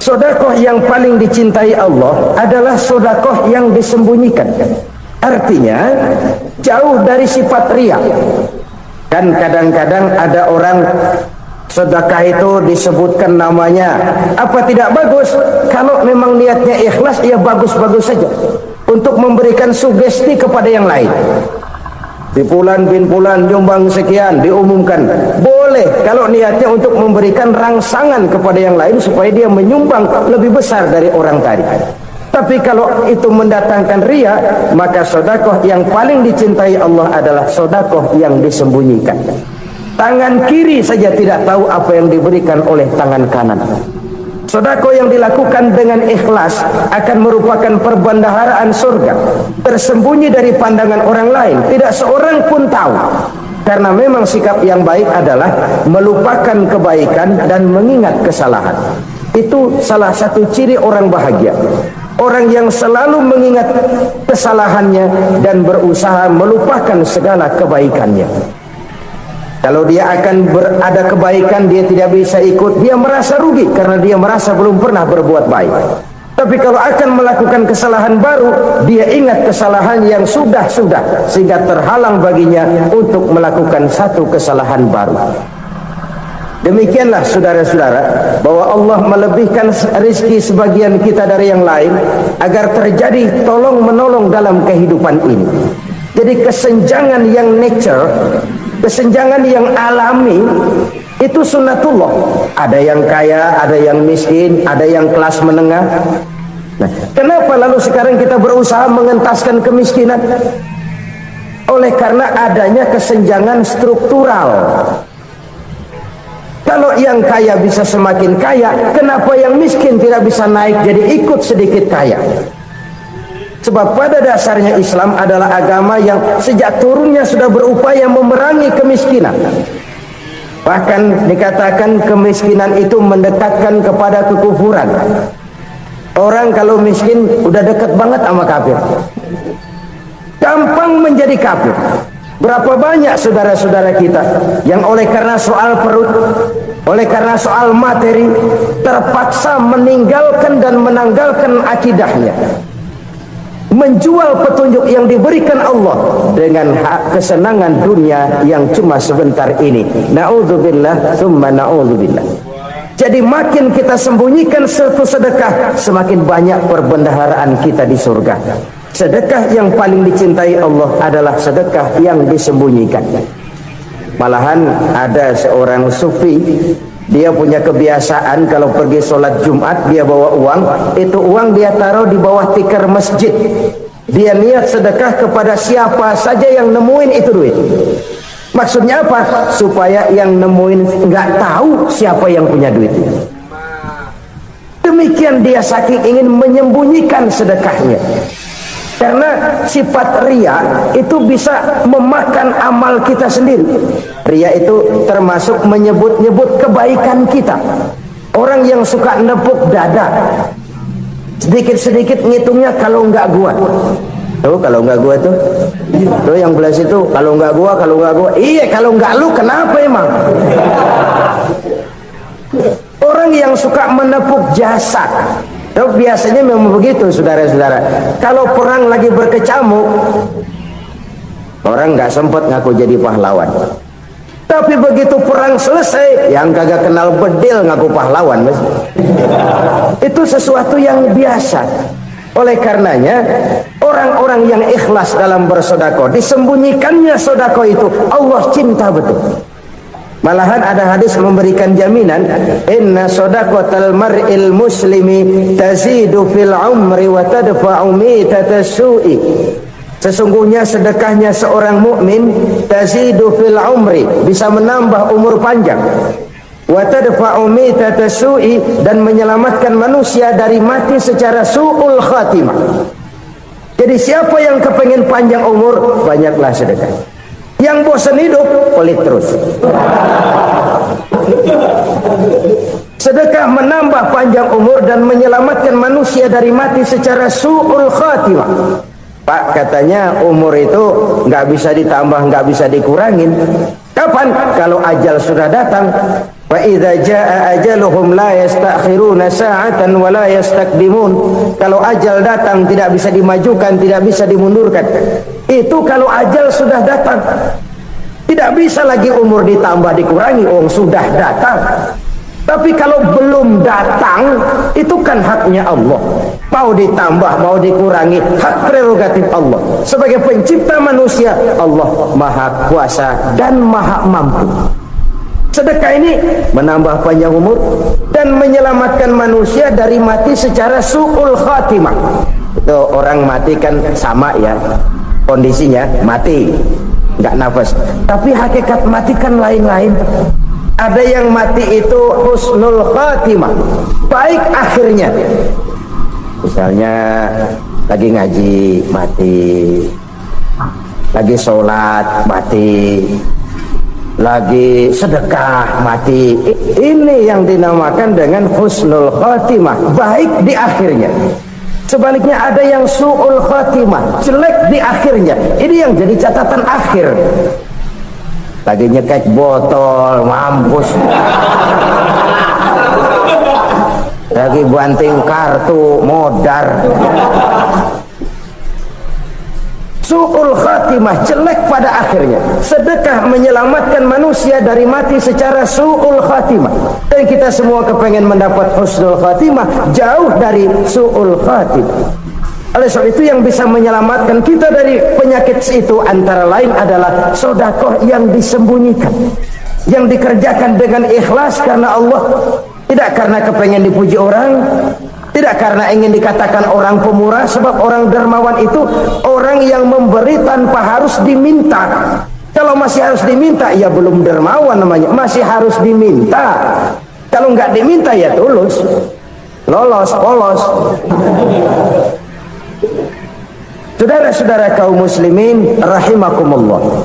sedekah yang paling dicintai Allah adalah sedekah yang disembunyikan. Artinya jauh dari sifat riya. Dan kadang-kadang ada orang sedekah itu disebutkan namanya, apa tidak bagus? Kalau memang niatnya ikhlas, ya bagus-bagus saja. Untuk memberikan sugesti kepada yang lain. Di Fulan bin Fulan nyumbang sekian, diumumkan. Boleh kalau niatnya untuk memberikan rangsangan kepada yang lain supaya dia menyumbang lebih besar dari orang tadi. Tapi kalau itu mendatangkan riya, maka sedekah yang paling dicintai Allah adalah sedekah yang disembunyikan. Tangan kiri saja tidak tahu apa yang diberikan oleh tangan kanan. Sedekah yang dilakukan dengan ikhlas akan merupakan perbendaharaan surga, tersembunyi dari pandangan orang lain, tidak seorang pun tahu. Karena memang sikap yang baik adalah melupakan kebaikan dan mengingat kesalahan. Itu salah satu ciri orang bahagia. Orang yang selalu mengingat kesalahannya dan berusaha melupakan segala kebaikannya. Kalau dia akan berada kebaikan, dia tidak bisa ikut, dia merasa rugi karena dia merasa belum pernah berbuat baik. Tapi kalau akan melakukan kesalahan baru, dia ingat kesalahan yang sudah-sudah, sehingga terhalang baginya untuk melakukan satu kesalahan baru. Demikianlah saudara-saudara, bahwa Allah melebihkan rezeki sebagian kita dari yang lain agar terjadi tolong-menolong dalam kehidupan ini. Jadi kesenjangan yang nature, kesenjangan yang alami itu sunnatullah. Ada yang kaya, ada yang miskin, ada yang kelas menengah. Nah, kenapa lalu sekarang kita berusaha mengentaskan kemiskinan? Oleh karena adanya kesenjangan struktural. Kalau yang kaya bisa semakin kaya, kenapa yang miskin tidak bisa naik jadi ikut sedikit kaya? Sebab pada dasarnya Islam adalah agama yang sejak turunnya sudah berupaya memerangi kemiskinan. Bahkan dikatakan kemiskinan itu mendekatkan kepada kekufuran. Orang kalau miskin udah dekat banget sama kafir. Gampang menjadi kafir. Berapa banyak saudara-saudara kita yang oleh karena soal perut, oleh karena soal materi, terpaksa meninggalkan dan menanggalkan akidahnya, menjual petunjuk yang diberikan Allah dengan hak kesenangan dunia yang cuma sebentar ini. Na'udzubillah tsumma na'udzubillah. Jadi makin kita sembunyikan satu sedekah, semakin banyak perbendaharaan kita di surga. Sedekah yang paling dicintai Allah adalah sedekah yang disembunyikan. Malahan ada seorang sufi, dia punya kebiasaan kalau pergi sholat Jumat dia bawa uang, itu uang dia taruh di bawah tikar masjid. Dia niat sedekah kepada siapa saja yang nemuin itu duit. Maksudnya apa? Supaya yang nemuin nggak tahu siapa yang punya duit. Demikian dia saking ingin menyembunyikan sedekahnya. Karena sifat ria itu bisa memakan amal kita sendiri. Ria itu termasuk menyebut-nyebut kebaikan kita. Orang yang suka nepuk dada, sedikit-sedikit ngitungnya kalau enggak gua. Tuh kalau enggak gua tuh. Tuh yang belah situ kalau enggak gua, kalau enggak gua. Iya kalau enggak lu kenapa emang? Orang yang suka menepuk jasad, biasanya memang begitu saudara-saudara. Kalau perang lagi berkecamuk, orang nggak sempat ngaku jadi pahlawan. Tapi begitu perang selesai, yang kagak kenal bedil ngaku pahlawan, mas. Itu sesuatu yang biasa. Oleh karenanya, orang-orang yang ikhlas dalam bersodako, disembunyikannya sodako itu, Allah cinta betul. Malahan ada hadis memberikan jaminan, inna shadaqatal mar'il muslimi tazidu fil umri wa tadfa'u mitatas su'i. Sesungguhnya sedekahnya seorang mukmin tazidu fil umri, bisa menambah umur panjang, wa tadfa'u mitatas su'i, dan menyelamatkan manusia dari mati secara su'ul khatimah. Jadi siapa yang kepengen panjang umur, banyaklah sedekah. Yang bosan hidup, pelit terus. Sedekah menambah panjang umur dan menyelamatkan manusia dari mati secara su'ul khatimah. Pak, katanya umur itu nggak bisa ditambah, nggak bisa dikurangin. Kapan? Kalau ajal sudah datang. Wa idza jaa ajaluhum la yastakhiruna sa'atan wa la yastaqdimun. Kalau ajal datang tidak bisa dimajukan, tidak bisa dimundurkan. Itu kalau ajal sudah datang. Tidak bisa lagi umur ditambah dikurangi, sudah datang. Tapi kalau belum datang, itu kan haknya Allah. Mau ditambah, mau dikurangi, hak prerogatif Allah. Sebagai pencipta manusia, Allah Maha Kuasa dan Maha Mampu. Sedekah ini menambah panjang umur dan menyelamatkan manusia dari mati secara su'ul khatimah. Itu orang mati kan sama ya, kondisinya mati, nggak nafas. Tapi hakikat mati kan lain-lain. Ada yang mati itu husnul khatimah, baik akhirnya. Misalnya lagi ngaji mati, lagi sholat mati, lagi sedekah mati. Ini yang dinamakan dengan husnul khatimah, baik di akhirnya. Sebaliknya ada yang su'ul khatimah, jelek di akhirnya. Ini yang jadi catatan akhir. Lagi nyekek botol, mampus. Lagi banting kartu, modar. Su'ul khatimah, jelek pada akhirnya. Sedekah menyelamatkan manusia dari mati secara su'ul khatimah. Dan kita semua kepengen mendapat husnul khatimah, jauh dari su'ul khatimah. Oleh sebab itu yang bisa menyelamatkan kita dari penyakit itu antara lain adalah sedekah yang disembunyikan, yang dikerjakan dengan ikhlas karena Allah, tidak karena kepengen dipuji orang, tidak karena ingin dikatakan orang pemurah. Sebab orang dermawan itu orang yang memberi tanpa harus diminta. Kalau masih harus diminta, ya belum dermawan namanya, masih harus diminta. Kalau nggak diminta ya tulus, lolos, polos. Saudara-saudara kaum muslimin rahimakumullah,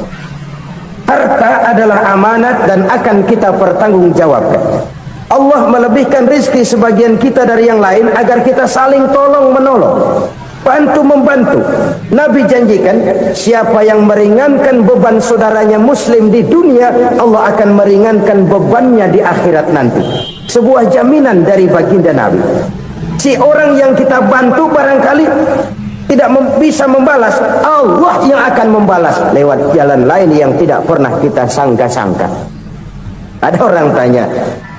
harta adalah amanat dan akan kita pertanggungjawabkan. Allah melebihkan rizki sebagian kita dari yang lain agar kita saling tolong menolong. bantu membantu. Nabi janjikan siapa yang meringankan beban saudaranya muslim di dunia, Allah akan meringankan bebannya di akhirat nanti. Sebuah jaminan dari baginda Nabi. Si orang yang kita bantu barangkali tidak bisa membalas, Allah yang akan membalas lewat jalan lain yang tidak pernah kita sangka-sangka. Ada orang tanya,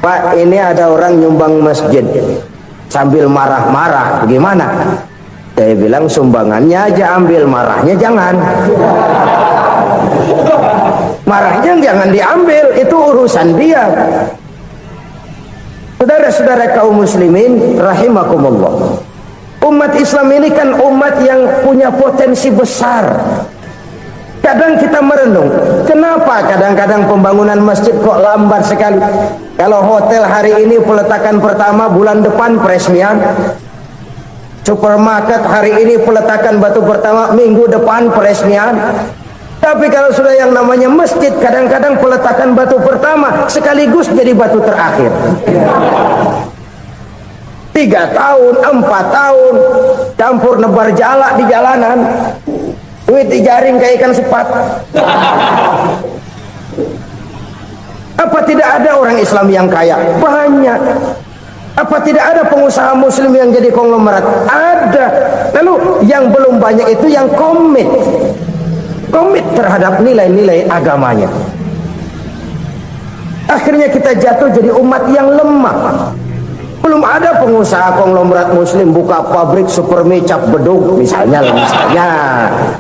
Pak, ini ada orang nyumbang masjid sambil marah-marah, bagaimana? Saya bilang sumbangannya aja ambil, marahnya jangan. Marahnya jangan diambil, itu urusan dia. Saudara-saudara kaum muslimin rahimakumullah, umat Islam ini kan umat yang punya potensi besar. Kadang kita merenung, kenapa kadang-kadang pembangunan masjid kok lambat sekali? Kalau hotel hari ini peletakan pertama, bulan depan peresmian. Supermarket hari ini peletakan batu pertama, minggu depan peresmian. Tapi kalau sudah yang namanya masjid, kadang-kadang peletakan batu pertama sekaligus jadi batu terakhir. 3 tahun, 4 tahun, campur nebar jalak di jalanan. Duit dijaring kayak ikan sepat. Apa tidak ada orang Islam yang kaya? Banyak. Apa tidak ada pengusaha muslim yang jadi konglomerat? Ada. Lalu yang belum banyak itu yang komit terhadap nilai-nilai agamanya. Akhirnya kita jatuh jadi umat yang lemah. Belum ada pengusaha konglomerat muslim buka pabrik super mie cap beduk misalnya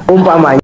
umpamanya.